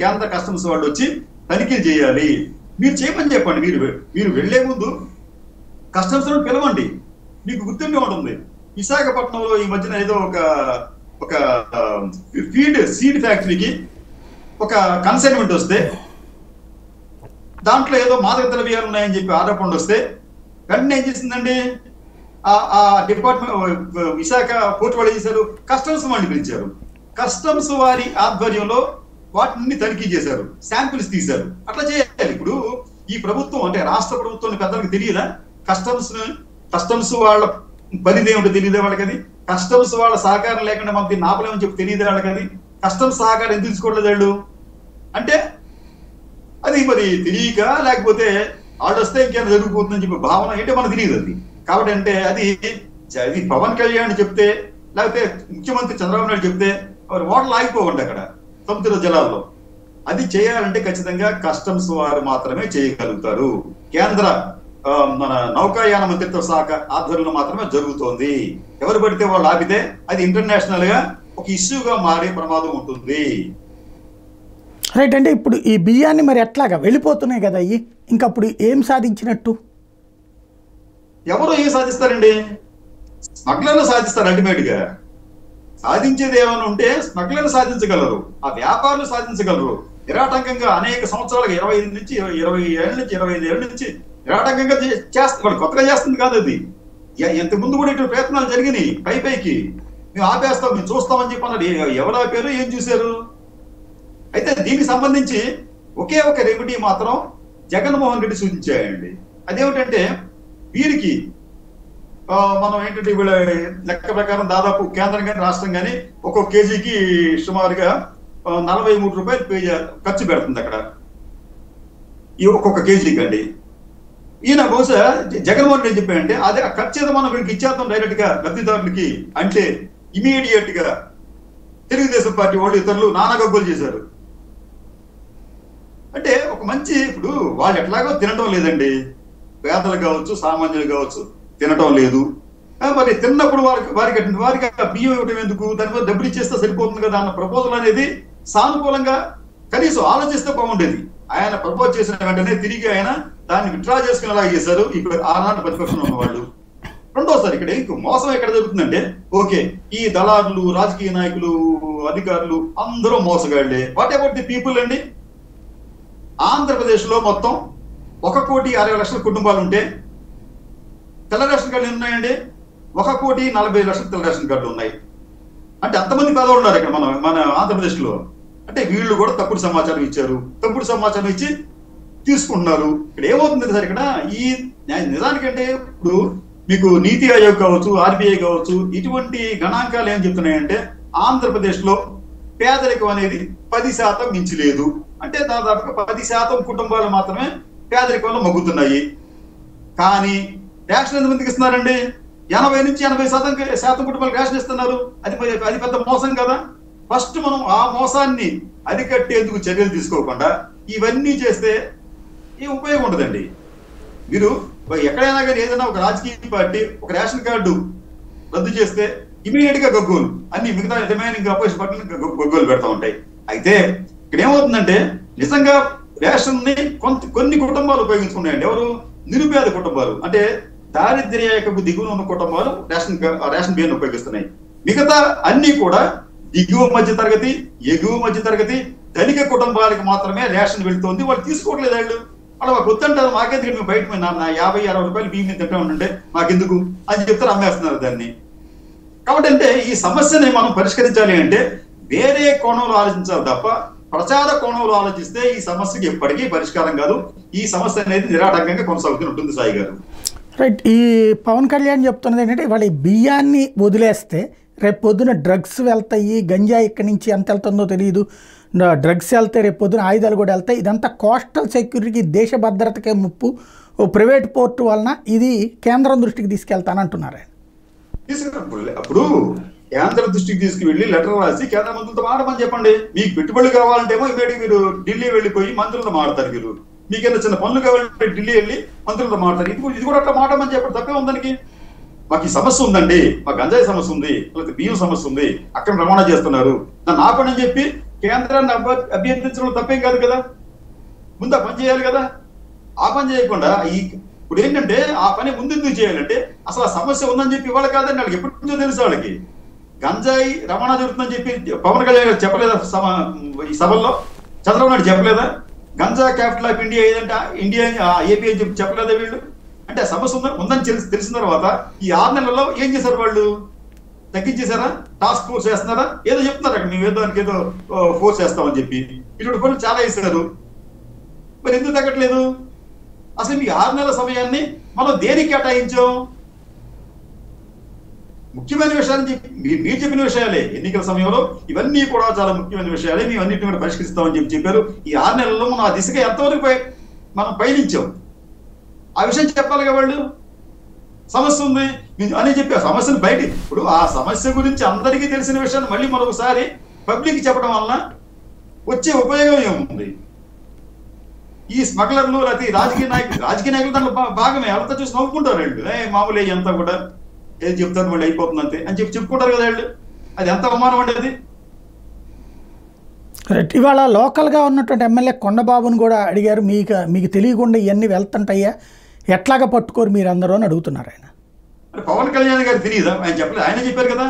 కేంద్ర కస్టమ్స్ వాళ్ళు వచ్చి తనిఖీలు చేయాలి. మీరు చేయమని చెప్పండి. మీరు వెళ్లే ముందు కస్టమ్స్ పిలవండి. మీకు గుర్తుండే ఉంటుంది, విశాఖపట్నంలో ఈ మధ్యన ఏదో ఒక సీడ్ ఫ్యాక్టరీకి ఒక కన్సైన్మెంట్ వస్తే దాంట్లో ఏదో మాదక ద్రవ్యాలు ఉన్నాయని చెప్పి ఆరోపణలు వస్తే వెంటనే ఏం చేసిందండి ఆ డిపార్ట్మెంట్, విశాఖ పోర్టు వాళ్ళు చేశారు, కస్టమ్స్ వాడిని పిలిచారు. కస్టమ్స్ వారి ఆధ్వర్యంలో వాటిని తనిఖీ చేశారు, శాంపిల్స్ తీశారు. అట్లా చేయాలి. ఇప్పుడు ఈ ప్రభుత్వం అంటే రాష్ట్ర ప్రభుత్వం పెద్దలకు తెలియదా కస్టమ్స్ వాళ్ళ పరిధి ఏమిటో తెలియదే వాళ్ళకి? అది కస్టమ్స్ వాళ్ళ సహకారం లేకుండా మనకి నాపలేమని చెప్పి తెలియదే వాళ్ళకి? అది కస్టమ్స్ సహకారం ఎందుకు తీసుకోవట్లేదు వాళ్ళు అంటే అది మరి తెలియక, లేకపోతే వాళ్ళు వస్తే ఇంకేమైనా జరిగిపోతుందని చెప్పి భావన ఏంటో మనకు తెలియదు. అది కాబట్టి అంటే అది పవన్ కళ్యాణ్ చెప్తే, లేకపోతే ముఖ్యమంత్రి చంద్రబాబు నాయుడు చెప్తే ఓటలు ఆగిపోవండి అక్కడ సముద్ర జలాల్లో. అది చేయాలంటే ఖచ్చితంగా కస్టమ్స్ వారు మాత్రమే చేయగలుగుతారు. కేంద్ర మన నౌకాయాన మంత్రిత్వ శాఖ ఆధ్వర్యంలో మాత్రమే జరుగుతోంది. ఎవరు పడితే వాళ్ళు ఆపితే అది ఇంటర్నేషనల్ గా ఒక ఇష్యూగా మారే ప్రమాదం ఉంటుంది. రైట్. అంటే ఇప్పుడు ఈ బియ్యాన్ని మరి ఎట్లాగా వెళ్ళిపోతున్నాయి కదా అయ్యి, ఇంకప్పుడు ఏం సాధించినట్టు? ఎవరు ఏం సాధిస్తారండి? స్మగ్లర్లు సాధిస్తారు. అల్టిమేట్ గా సాధించేది ఏమైనా ఉంటే స్మగ్లర్లు సాధించగలరు, ఆ వ్యాపారులు సాధించగలరు. నిరాటంకంగా అనేక సంవత్సరాలుగా 25 నుంచి 20 ఏళ్ళ నుంచి 25 ఏళ్ళ నుంచి నిరాటంకంగా చేస్తారు. కొత్తగా చేస్తుంది కాదు అది. ఇంతకుముందు కూడా ఇటు ప్రయత్నాలు జరిగినాయి. పైకి మేము ఆపేస్తాం, మేము చూస్తామని చెప్పి అన్నారు. ఎవరు ఆపారు, ఏం చూశారు? అయితే దీనికి సంబంధించి ఒకే ఒక రెమెడీ మాత్రం జగన్మోహన్ రెడ్డి సూచించాయండి. అదేమిటంటే వీరికి మనం ఏంటంటే వీళ్ళ లెక్క ప్రకారం దాదాపు కేంద్రం కానీ రాష్ట్రం కానీ ఒక్కొక్క కేజీకి సుమారుగా 43 రూపాయలు ఖర్చు పెడుతుంది అక్కడ ఈ ఒక్కొక్క కేజీకి అండి. ఈయన బహుశా జగన్మోహన్ రెడ్డి చెప్పాయంటే అదే ఖర్చు ఏదో మనం వీళ్ళకి ఇచ్చేద్దాం డైరెక్ట్ గా లబ్ధిదారులకి అంటే ఇమీడియట్ గా తెలుగుదేశం పార్టీ వాళ్ళు ఇతరులు నానా గబ్బులు చేశారు. అంటే ఒక మంచి, ఇప్పుడు వాళ్ళు ఎట్లాగో తినడం లేదండి, పేదలు కావచ్చు సామాన్యులు కావచ్చు తినటం లేదు. మరి తిన్నప్పుడు వారికి బియ్యం ఇవ్వడం ఎందుకు, దాని మీద డబ్బులు ఇచ్చేస్తే సరిపోతుంది కదా అన్న ప్రపోజల్ అనేది సానుకూలంగా కనీసం ఆలోచిస్తే బాగుండేది. ఆయన ప్రపోజ్ చేసిన వెంటనే తిరిగి ఆయన దాన్ని విత్డ్రా చేసుకునేలా చేశారు ఇప్పుడు ఆనాటి ప్రతిపక్షంలో ఉన్న వాళ్ళు. రెండోసారి ఇక్కడ ఇంకో మోసం ఎక్కడ జరుగుతుందంటే, ఓకే ఈ దళారులు, రాజకీయ నాయకులు, అధికారులు అందరూ మోసగాళ్లే. వాట్ అబౌట్ ది పీపుల్ అండి? ఆంధ్రప్రదేశ్ లో మొత్తం 1,60,00,000 కుటుంబాలు ఉంటే తెల్ల రేషన్ కార్డులు ఉన్నాయండి. 1,40,00,000 తెల్ల రేషన్ కార్డులు ఉన్నాయి. అంటే అంతమంది పేదవాళ్ళు ఉన్నారు ఇక్కడ మన ఆంధ్రప్రదేశ్ లో. అంటే వీళ్ళు కూడా తప్పుడు సమాచారం ఇచ్చారు, తప్పుడు సమాచారం ఇచ్చి తీసుకుంటున్నారు. ఇక్కడ ఏమవుతుంది సార్, ఇక్కడ ఈ నిజానికంటే ఇప్పుడు మీకు నీతి ఆయోగ్ కావచ్చు, ఆర్బీఐ కావచ్చు, ఇటువంటి గణాంకాలు ఏం చెప్తున్నాయంటే ఆంధ్రప్రదేశ్ లో పేదరికం అనేది 10% మించి లేదు. అంటే దాదాపుగా 10% కుటుంబాలు మాత్రమే పేదరికంలో మగ్గుతున్నాయి. కానీ రేషన్ ఎంతమందికి ఇస్తున్నారండి? 80 నుంచి 80% కుటుంబాలకు రేషన్ ఇస్తున్నారు. అది పెద్ద మోసం కదా. ఫస్ట్ మనం ఆ మోసాన్ని అరికట్టేందుకు చర్యలు తీసుకోకుండా ఇవన్నీ చేస్తే ఏం ఉపయోగం ఉండదండి. మీరు ఎక్కడైనా కానీ ఏదైనా ఒక రాజకీయ పార్టీ ఒక రేషన్ కార్డు రద్దు చేస్తే ఇమీడియట్ గా గగ్గోలు, అన్ని మిగతా రిమైనింగ్ అపోజిషన్ పార్టీలు గగ్గోలు పెడతా ఉంటాయి. అయితే ఇక్కడ ఏమవుతుందంటే నిజంగా రేషన్ ని కొన్ని కుటుంబాలు ఉపయోగించుకున్నాయండి. ఎవరు? నిరుపేద కుటుంబాలు. అంటే దారిద్ర్య రేఖకు దిగువన ఉన్న కుటుంబాలు రేషన్ బియ్యాన్ని ఉపయోగిస్తున్నాయి. మిగతా అన్ని కూడా దిగువ మధ్య తరగతి, ఎగువ మధ్య తరగతి, ధనిక కుటుంబాలకు మాత్రమే రేషన్ వెళ్తుంది. వాళ్ళు తీసుకోవట్లేదు. వాళ్ళు మాకు వద్దంటారు. మాకెందుకు మేము బయట 50-60 రూపాయలు బియ్యం తింటా ఉంటే మాకెందుకు అని చెప్తారు, అమ్మేస్తున్నారు దాన్ని. కాబట్టి అంటే ఈ సమస్యని మనం పరిష్కరించాలి అంటే వేరే కోణంలో ఆలోచించాలి తప్ప ప్రచార కోణంలో ఆలోచిస్తే ఈ సమస్యకి ఎప్పటికీ పరిష్కారం కాదు. ఈ సమస్య అనేది నిరాటంకంగా కొనసాగుతూ ఉంటుంది. సాయి గారు, రైట్. ఈ పవన్ కళ్యాణ్ చెప్తున్నది ఏంటంటే వాళ్ళ ఈ బియ్యాన్ని వదిలేస్తే రేపు పొద్దున డ్రగ్స్ వెళ్తాయి, గంజా ఇక్కడి నుంచి ఎంత వెళ్తుందో తెలియదు, డ్రగ్స్ వెళ్తే రేపు పొద్దున ఆయుధాలు కూడా వెళ్తాయి, ఇదంతా కోస్టల్ సెక్యూరిటీకి, దేశ భద్రతకే ముప్పు, ఓ ప్రైవేట్ పోర్టు వలన ఇది కేంద్రం దృష్టికి తీసుకెళ్తానంటున్నారు ఆయన. అప్పుడు కేంద్ర దృష్టికి తీసుకువెళ్ళి లెటర్ రాసి కేంద్ర మంత్రులతో మాట్లాడమని చెప్పండి. మీకు పెట్టుబడులు కావాలంటేమో ఇమీడియట్ మీరు ఢిల్లీ వెళ్ళిపోయి మంత్రులతో మాట్లాడతారు. మీరు మీకేదో చిన్న పనులు కావాలంటే ఢిల్లీ వెళ్ళి మంత్రులతో మాట్లాడతారు. ఇది కూడా అట్లా మాట్లాడమని చెప్పండి, తప్పే ఉందానికి. మాకు ఈ సమస్య ఉందండి, మాకు గంజాయి సమస్య ఉంది, లేకపోతే బియ్యం సమస్య ఉంది, అక్కడ రవాణా చేస్తున్నారు, నన్ను ఆపని చెప్పి కేంద్రాన్ని అభ్యర్థించడం తప్పేం కాదు కదా. ముందు ఆ పని చేయాలి కదా. ఆ పని చేయకుండా ఇప్పుడు ఏంటంటే ఆ పని ముందు ఎందుకు చేయాలంటే అసలు ఆ సమస్య ఉందని చెప్పి ఇవాళ కాదని వాళ్ళకి ఎప్పటి నుంచో తెలుసు. వాళ్ళకి గంజాయి రవాణా జరుగుతుందని చెప్పి పవన్ కళ్యాణ్ చెప్పలేదా? ఈ సభల్లో చంద్రబాబు నాయుడు చెప్పలేదా? గంజా క్యాపిటల్ ఆఫ్ ఇండియా ఏదంటే ఇండియా ఏపీ అని చెప్పి చెప్పలేదా వీళ్ళు? అంటే సమస్య ఉందని తెలిసిన తర్వాత ఈ 6 నెలల్లో ఏం చేశారు వాళ్ళు? తగ్గించేశారా? టాస్క్ ఫోర్స్ వేస్తున్నారా? ఏదో చెప్తున్నారు అక్కడ, మేము ఏదో దానికి ఏదో ఫోర్స్ వేస్తామని చెప్పి ఇటువంటి పనులు చాలా వేశారు. మరి ఎందుకు తగ్గట్లేదు? అసలు మీ 6 నెలల సమయాన్ని మనం దేనికి కేటాయించాం? ముఖ్యమైన విషయాలు మీరు చెప్పిన విషయాలే. ఎన్నికల సమయంలో ఇవన్నీ కూడా చాలా ముఖ్యమైన విషయాలే, మేము అన్నింటినీ కూడా పరిష్కరిస్తామని చెప్పారు. ఈ 6 నెలల్లో మనం ఆ దిశగా ఎంతవరకు మనం పయనించాం? ఆ విషయం చెప్పాలిగా వాళ్ళు. సమస్య ఉంది అని చెప్పి ఆ సమస్యను బయట, ఇప్పుడు ఆ సమస్య గురించి అందరికీ తెలిసిన విషయాన్ని మళ్ళీ మరొకసారి పబ్లిక్ చెప్పడం వలన వచ్చే ఉపయోగం ఏముంది? ఈ స్మగ్లర్లు లేకపోతే రాజకీయ నాయకులు దాంట్లో భాగమే. అంతా చూసి నవ్వుకుంటారు వాళ్ళు. మామూలు అంతా కూడా ఏది చెప్తాను వాళ్ళు అయిపోతుంది అంతే అని చెప్పి చెప్పుకుంటారు కదా వాళ్ళు. అది ఎంత అవమానం అండి అది. కరెక్ట్. ఇవాళ లోకల్గా ఉన్నటువంటి ఎమ్మెల్యే కొండబాబుని కూడా అడిగారు, మీకు తెలియకుండా ఇవన్నీ వెళ్తుంటాయా, ఎట్లాగా పట్టుకోరు మీరు అందరూ అని అడుగుతున్నారు ఆయన. అంటే పవన్ కళ్యాణ్ గారు తెలియదా? ఆయన చెప్పలేదు. ఆయన చెప్పారు కదా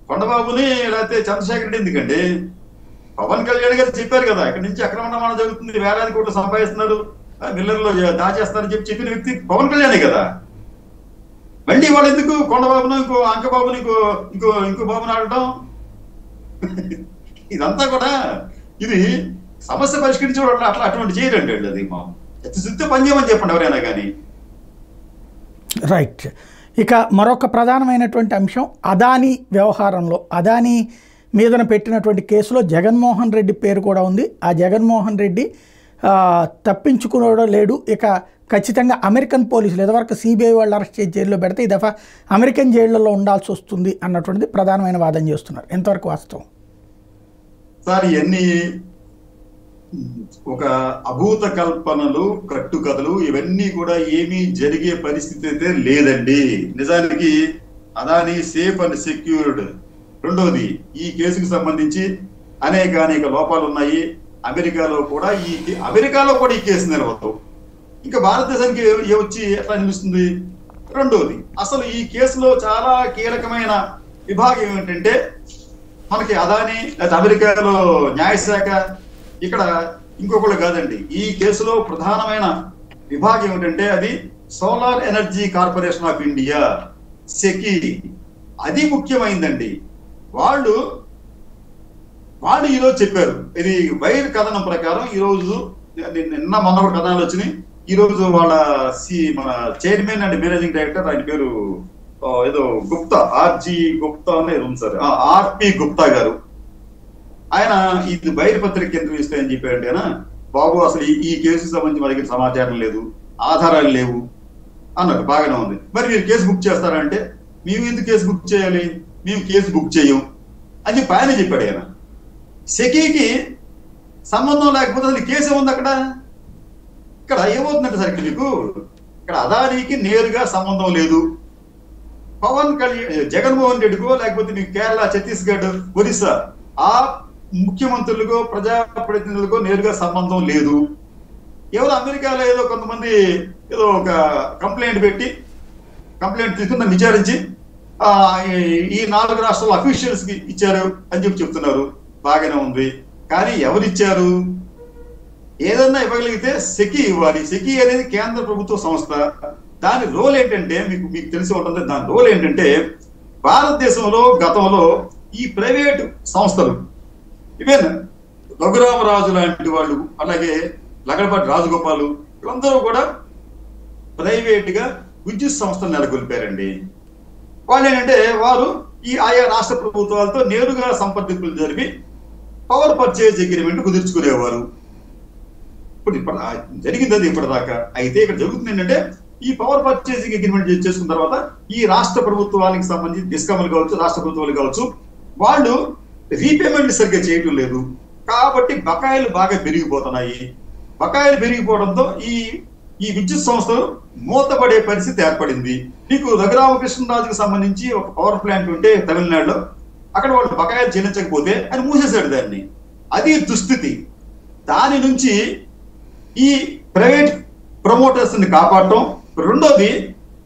కొండబాబుని, లేకపోతే చంద్రశేఖర్ రెడ్డి ఎందుకండి? పవన్ కళ్యాణ్ గారు చెప్పారు కదా ఇక్కడ నుంచి అక్రమ రవాణా జరుగుతుంది, వేలాది కోట్లు సంపాదిస్తున్నారు, మిల్లర్లో దాచేస్తారని చెప్పిన వ్యక్తి పవన్ కళ్యాణే కదా. మళ్ళీ వాళ్ళు ఎందుకు కొండబాబును ఇంకో అంకబాబుని ఇంకో బాబుని ఆడటం? ఇదంతా కూడా ఇది సమస్య పరిష్కరించేవాళ్ళు అటువంటి చేయరండి వాళ్ళు. అది మా చిత్తశుద్ధితో పని చేయమని చెప్పండి ఎవరైనా కానీ. రైట్. ఇక మరొక ప్రధానమైనటువంటి అంశం అదానీ వ్యవహారంలో, అదానీ మీదన పెట్టినటువంటి కేసులో జగన్మోహన్ రెడ్డి పేరు కూడా ఉంది. ఆ జగన్మోహన్ రెడ్డి తప్పించుకునడం లేడు. ఇక ఖచ్చితంగా అమెరికన్ పోలీసులు ఇదివరకు సిబిఐ వాళ్ళు అరెస్ట్ చేసి జైల్లో పెడితే ఈ దఫా అమెరికన్ జైళ్లలో ఉండాల్సి వస్తుంది అన్నటువంటిది ప్రధానమైన వాదన చేస్తున్నారు. ఎంతవరకు వాస్తవం సార్? ఇవన్నీ ఒక అభూత కల్పనలు, కట్టుకథలు, ఇవన్నీ కూడా ఏమీ జరిగే పరిస్థితి అయితే లేదండి. నిజానికి అదానీ సేఫ్ అండ్ సెక్యూర్డ్. రెండోది, ఈ కేసుకు సంబంధించి అనేక లోపాలు ఉన్నాయి. అమెరికాలో కూడా ఈ కేసు నిలవదు. ఇంకా భారతదేశానికి వచ్చి ఎట్లా నిలుస్తుంది? రెండోది, అసలు ఈ కేసులో చాలా కీలకమైన విభాగం ఏమిటంటే మనకి అదానీ లేదా అమెరికాలో న్యాయశాఖ, ఇక్కడ ఇంకొకళ్ళు కాదండి. ఈ కేసులో ప్రధానమైన విభాగం ఏమిటంటే అది solar energy corporation of India, SECI. అది ముఖ్యమైందండి. వాళ్ళు ఈరోజు చెప్పారు, ఇది వైర్ కథనం ప్రకారం ఈరోజు నిన్న మొన్న కూడా కథనాలు వచ్చినాయి. ఈ రోజు వాళ్ళ మన చైర్మన్ అండ్ మేనేజింగ్ డైరెక్టర్, ఆయన పేరు ఏదో గుప్తా, ఆర్జీ గుప్తా అనేది ఉంది సార్, ఆర్పి గుప్తా గారు. ఆయన ఇది బయట పత్రిక ఎందుకు ఇస్తాయని చెప్పారంటే, బాబు అసలు ఈ కేసుకు సంబంధించి మా దగ్గర సమాచారం లేదు, ఆధారాలు లేవు అన్నట్టు. బాగానే ఉంది. మరి మీరు కేసు బుక్ చేస్తారంటే, మేము ఎందుకు కేసు బుక్ చేయాలి, మేము కేసు బుక్ చేయం అని చెప్పి ఆయన చెప్పాడు. ఆయన సెకీకి సంబంధం లేకపోతే అసలు కేసు ఏముంది అక్కడ? ఇక్కడ ఏమవుతుందంటే సరికి మీకు ఇక్కడ అదానీకి నేరుగా సంబంధం లేదు. పవన్ కళ్యాణ్, జగన్మోహన్ రెడ్డికో లేకపోతే మీకు కేరళ, ఛత్తీస్గఢ్, ఒరిస్సా ఆ ముఖ్యమంత్రులకో ప్రజాప్రతినిధులకో నేరుగా సంబంధం లేదు. ఎవరు అమెరికాలో ఏదో కొంతమంది ఏదో ఒక కంప్లైంట్ పెట్టి కంప్లైంట్ తీసుకుని విచారించి ఈ 4 రాష్ట్రాల అఫీషియల్స్ కి ఇచ్చారు అని చెప్పి చెప్తున్నారు. బాగానే ఉంది. కానీ ఎవరు ఇచ్చారు? ఏదన్నా ఇవ్వగలిగితే సెకీ ఇవ్వాలి. సెకీ అనేది కేంద్ర ప్రభుత్వ సంస్థ. దాని రోల్ ఏంటంటే మీకు తెలిసి ఉంటుంది. దాని రోల్ ఏంటంటే భారతదేశంలో గతంలో ఈ ప్రైవేటు సంస్థలు ఈవెన్ రఘురామరాజు లాంటి వాళ్ళు, అలాగే లగడపాటి రాజగోపాలు, వీళ్ళందరూ కూడా ప్రైవేట్ గా విద్యుత్ సంస్థలు నెలకొల్పారండి. వాళ్ళు ఏంటంటే వారు ఈ ఆయా రాష్ట్ర ప్రభుత్వాలతో నేరుగా సంప్రదింపులు జరిపి పవర్ పర్చేజ్ అగ్రిమెంట్ కుదుర్చుకునేవారు. ఇప్పుడు జరిగింది అది ఇప్పటిదాకా. అయితే ఇక్కడ జరుగుతుంది ఏంటంటే ఈ పవర్ పర్చేసింగ్ అగ్రిమెంట్ చేసుకున్న తర్వాత ఈ రాష్ట్ర ప్రభుత్వానికి సంబంధించి డిస్కమ్లు కావచ్చు, రాష్ట్ర ప్రభుత్వాలు కావచ్చు, వాళ్ళు రీపేమెంట్ సరిగ్గా చేయడం లేదు. కాబట్టి బకాయిలు బాగా పెరిగిపోతున్నాయి. బకాయిలు పెరిగిపోవడంతో ఈ విద్యుత్ సంస్థలు మూతపడే పరిస్థితి ఏర్పడింది. మీకు రఘురామకృష్ణరాజుకు సంబంధించి ఒక పవర్ ప్లాంట్ ఉంటే తమిళనాడులో, అక్కడ వాళ్ళు బకాయిలు చెల్లించకపోతే ఆయన మూసేశాడు దాన్ని. అది దుస్థితి. దాని నుంచి ఈ ప్రైవేట్ ప్రమోటర్స్ ని కాపాడటం. రెండోది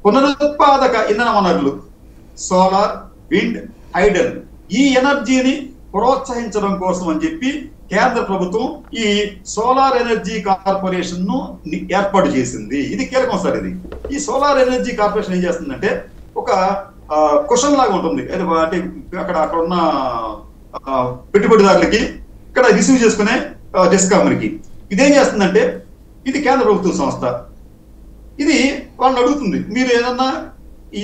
పునరుత్పాదక ఇంధన వనరులు, సోలార్, విండ్, హైడల్, ఈ ఎనర్జీని ప్రోత్సహించడం కోసం అని చెప్పి కేంద్ర ప్రభుత్వం ఈ సోలార్ ఎనర్జీ కార్పొరేషన్ ను ఏర్పాటు చేసింది. ఇది కీలకం సార్. ఇది ఈ సోలార్ ఎనర్జీ కార్పొరేషన్ ఏం చేస్తుందంటే ఒక క్వశ్చన్ లాగా ఉంటుంది. అంటే అక్కడ ఉన్న పెట్టుబడిదారులకి ఇక్కడ రిసీవ్ చేసుకునే డిస్కామ్లకి ఇదేం చేస్తుందంటే, ఇది కేంద్ర ప్రభుత్వ సంస్థ. ఇది వాళ్ళని అడుగుతుంది, మీరు ఏదన్నా ఈ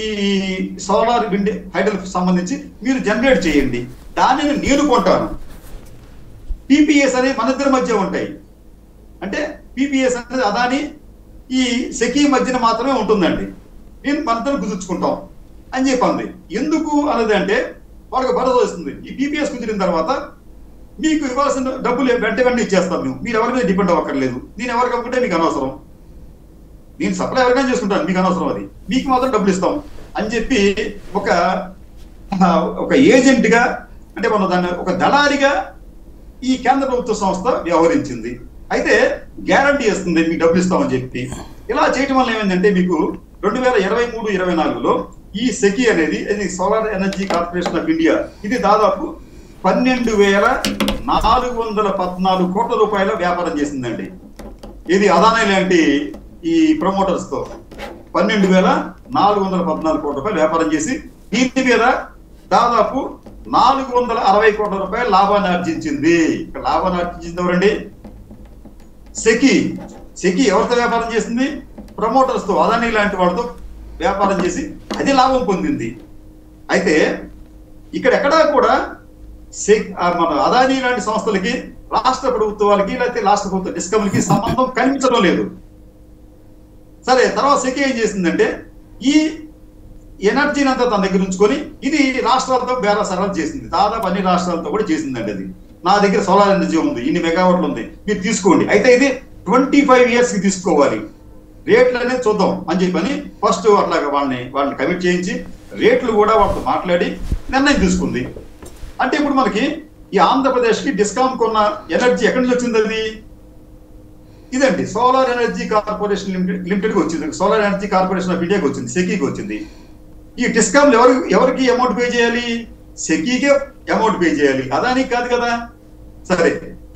సోలార్, విండ్, హైడల్ సంబంధించి మీరు జనరేట్ చేయండి, దానిని నేను కొంటాను. పీపీఎస్ అనేది మన ఇద్దరి మధ్య ఉంటాయి. అంటే పీపీఎస్ అనేది అదాని ఈ సెకీ మధ్యన మాత్రమే ఉంటుందండి. నేను మనతో కుదుర్చుకుంటాం అని చెప్పింది. ఎందుకు అన్నది అంటే వాళ్ళకి భరోసా వస్తుంది. ఈ పీపీఎస్ కుదిరిన తర్వాత మీకు ఇవ్వాల్సిన డబ్బులు వెంటనే ఇచ్చేస్తాం. మీరు ఎవరి మీద డిపెండ్ అవ్వక్కర్లేదు. నేను ఎవరికి అమ్ముకుంటే మీకు అనవసరం, నేను సప్లై ఎవరికైనా చేసుకుంటాను, మీకు అనవసరం, అది మీకు మాత్రం డబ్బులు ఇస్తాం అని చెప్పి ఒక ఏజెంట్ గా, అంటే మనం దాన్ని ఒక దళారిగా ఈ కేంద్ర ప్రభుత్వ సంస్థ వ్యవహరించింది. అయితే గ్యారంటీ ఇస్తుంది మీకు డబ్బులు ఇస్తామని చెప్పి. ఇలా చేయటం వల్ల ఏమైందంటే మీకు 2023-24లో ఈ సెకీ అనేది, solar energy corporation of India, ఇది దాదాపు 12,414 కోట్ల రూపాయల వ్యాపారం చేసిందండి. ఇది అదానీ లాంటి ఈ ప్రమోటర్స్ తో 12,414 కోట్ల రూపాయలు వ్యాపారం చేసి దీని మీద దాదాపు 460 కోట్ల రూపాయల లాభాన్ని ఆర్జించింది. ఇక్కడ లాభాన్ని ఆర్జించింది ఎవరండి? సెకీ. సెకీ ఎవరితో వ్యాపారం చేసింది? ప్రమోటర్స్ తో, అదానీ లాంటి వాళ్ళతో వ్యాపారం చేసి అది లాభం పొందింది. అయితే ఇక్కడ ఎక్కడా కూడా మన అదానీ లాంటి సంస్థలకి, రాష్ట్ర ప్రభుత్వాలకి, లేకపోతే రాష్ట్ర ప్రభుత్వ డిస్కమ్లకి సంబంధం కనిపించడం లేదు. సరే, తర్వాత సెకీ ఏం చేసిందంటే ఈ ఎనర్జీని అంతా తన దగ్గర ఉంచుకొని ఇది రాష్ట్రాలతో బేరాసరాలు చేసింది. దాదాపు అన్ని రాష్ట్రాలతో కూడా చేసిందండి. అది నా దగ్గర సోలార్ ఎనర్జీ ఉంది, ఇన్ని మెగావాట్లు ఉంది, మీరు తీసుకోండి, అయితే ఇది 25 years కి తీసుకోవాలి, రేట్లు అనేది చూద్దాం అని చెప్పని ఫస్ట్ అట్లాగా వాళ్ళని కమిట్ చేయించి రేట్లు కూడా వాళ్ళతో మాట్లాడి నిర్ణయం తీసుకుంది. అంటే ఇప్పుడు మనకి ఈ ఆంధ్రప్రదేశ్ కి డిస్కామ్ కొన్న ఎనర్జీ ఎక్కడి నుంచి వచ్చింది? అది ఇదండి, సోలార్ ఎనర్జీ కార్పొరేషన్ లిమిటెడ్ కి వచ్చింది. సోలార్ ఎనర్జీ కార్పొరేషన్ ఆఫ్ ఇండియాకి వచ్చింది, సెకీకి వచ్చింది. ఈ డిస్కామ్లు ఎవరికి అమౌంట్ పే చేయాలి? సెకీకే అమౌంట్ పే చేయాలి, అదానికి కాదు కదా. సరే,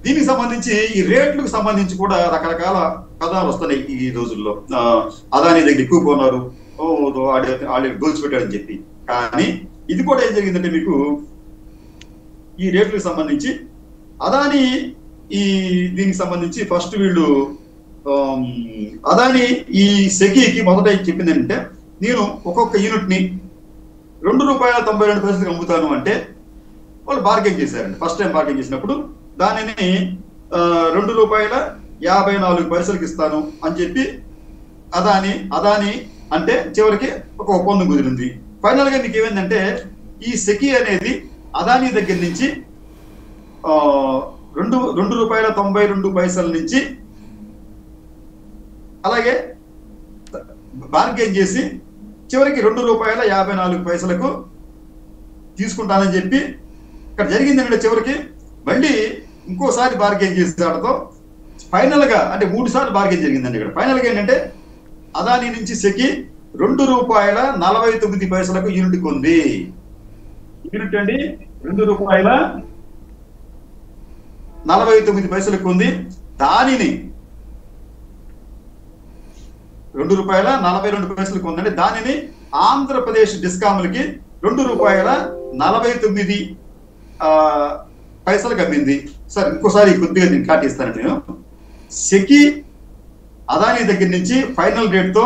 దీనికి సంబంధించి ఈ రేట్లకు సంబంధించి కూడా రకరకాల కథలు వస్తున్నాయి ఈ రోజుల్లో. అదానీ దగ్గర ఎక్కువ కొన్నారు, వాళ్ళు గోల్స్ పెట్టాడని చెప్పి. కానీ ఇది కూడా ఏం జరిగిందంటే మీకు ఈ రేట్లకు సంబంధించి అదానీ దీనికి సంబంధించి ఫస్ట్ వీళ్ళు అదానీ ఈ సెకీకి మొదట చెప్పింది ఏంటంటే, నేను ఒక్కొక్క యూనిట్ ని ₹2.92 అమ్ముతాను అంటే వాళ్ళు బార్గెన్ చేశారండి. ఫస్ట్ టైం బార్గెన్ చేసినప్పుడు దానిని ₹2.54 ఇస్తాను అని చెప్పి అదానీ అంటే చివరికి ఒక ఒప్పందం కుదిరింది. ఫైనల్ గా మీకు ఏమైందంటే ఈ సెకీ అనేది అదానీ దగ్గర నుంచి ₹2.92 నుంచి అలాగే బార్గెన్ చేసి చివరికి ₹2.54 తీసుకుంటానని చెప్పి ఇక్కడ జరిగింది ఏంటంటే, చివరికి మళ్ళీ ఇంకోసారి బార్గెన్ చేసేటతో ఫైనల్ గా, అంటే 3 సార్లు బార్గెన్ జరిగిందండి. ఇక్కడ ఫైనల్ గా ఏంటంటే అదానీ నుంచి సెకీ ₹2.49 యూనిట్ కొంది. యూనిట్ అండి ₹2.49 కొంది. దానిని ₹2.42 కొందండి. దానిని ఆంధ్రప్రదేశ్ డిస్కాములకి ₹2.49 అమ్మింది. సార్ ఇంకోసారి కొద్దిగా నేను కాటిస్తాను. నేను సెకి అదానీ దగ్గర నుంచి ఫైనల్ రేట్ తో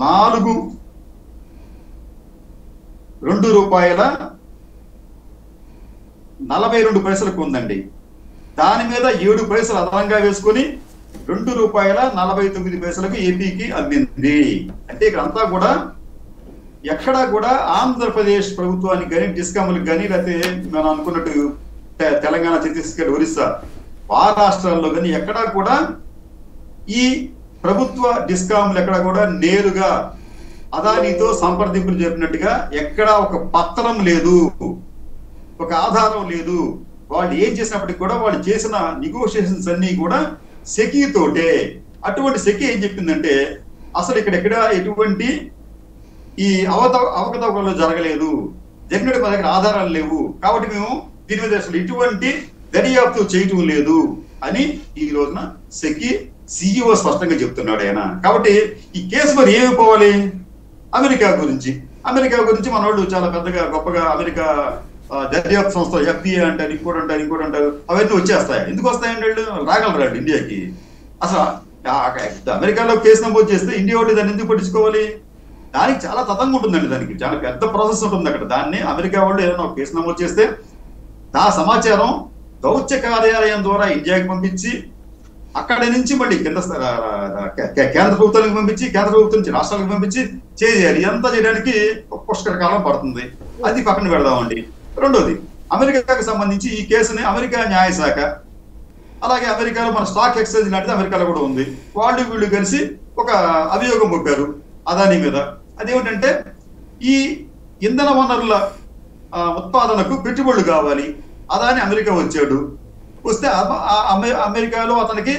₹2.42 ఉందండి. దాని మీద 7 పైసలు అదనంగా వేసుకొని ₹2.49 ఏపీకి అమ్మింది. అంటే ఇక్కడ అంతా కూడా ఎక్కడా కూడా ఆంధ్రప్రదేశ్ ప్రభుత్వానికి కానీ డిస్కాములకు కానీ లేకపోతే మనం అనుకున్నట్టు తెలంగాణ, ఛత్తీస్గఢ్, ఒరిస్సా మహారాష్ట్రాల్లో కానీ ఎక్కడా కూడా ఈ ప్రభుత్వ డిస్కాములు ఎక్కడా కూడా నేరుగా అదానీతో సంప్రదింపులు జరిపినట్టుగా ఎక్కడా ఒక పత్రం లేదు, ఒక ఆధారం లేదు. వాళ్ళు ఏం చేసినప్పటికీ కూడా వాళ్ళు చేసిన నెగోషియేషన్స్ అన్ని కూడా సెకీతోటే. అటువంటి సెకీ ఏం చెప్పిందంటే అసలు ఇక్కడెక్కడ ఎటువంటి ఈ అవకతవకలు జరగలేదు, జరిగినట్టు మా దగ్గర ఆధారాలు లేవు, కాబట్టి మేము దీని మీద అసలు ఎటువంటి దర్యాప్తు చేయటం లేదు అని ఈ రోజున సెకీ CEO స్పష్టంగా చెప్తున్నాడు ఆయన. కాబట్టి ఈ కేసు మరి ఏమైపోవాలి? అమెరికా గురించి మన వాళ్ళు చాలా పెద్దగా గొప్పగా అమెరికా దర్యాప్తు సంస్థ FBI అంటారు, ఇంకోటి అంటారు, అవన్నీ వచ్చేస్తాయి. ఎందుకు వస్తాయండి? వాళ్ళు రాగలరా ఇండియాకి? అసలు అమెరికాలో కేసు నమోదు చేస్తే ఇండియా ఒకటి దాన్ని ఎందుకు పట్టించుకోవాలి? దానికి చాలా తతంగా ఉంటుందండి, దానికి చాలా పెద్ద ప్రాసెస్ ఉంటుంది అక్కడ. దాన్ని అమెరికా వాళ్ళు ఏదైనా ఒక కేసు నమోదు చేస్తే ఆ సమాచారం దౌత్య కార్యాలయం ద్వారా ఇండియాకి పంపించి అక్కడి నుంచి మళ్ళీ కింద కేంద్ర ప్రభుత్వానికి పంపించి కేంద్ర ప్రభుత్వం నుంచి రాష్ట్రాలకు పంపించి చేయాలి. ఇదంతా చేయడానికి పుష్కర కాలం పడుతుంది. అది పక్కన పెడదామండి. రెండోది, అమెరికాకు సంబంధించి ఈ కేసుని అమెరికా న్యాయశాఖ, అలాగే అమెరికాలో మన స్టాక్ ఎక్స్చేంజ్ లాంటిది అమెరికాలో కూడా ఉంది, వీళ్ళు కలిసి ఒక అభియోగం పంపారు అదానీ మీద. అదేమిటంటే ఈ ఇంధన వనరుల ఉత్పాదనకు పెట్టుబడులు కావాలి. అదానీ అమెరికా వచ్చాడు. వస్తే అమెరికాలో అతనికి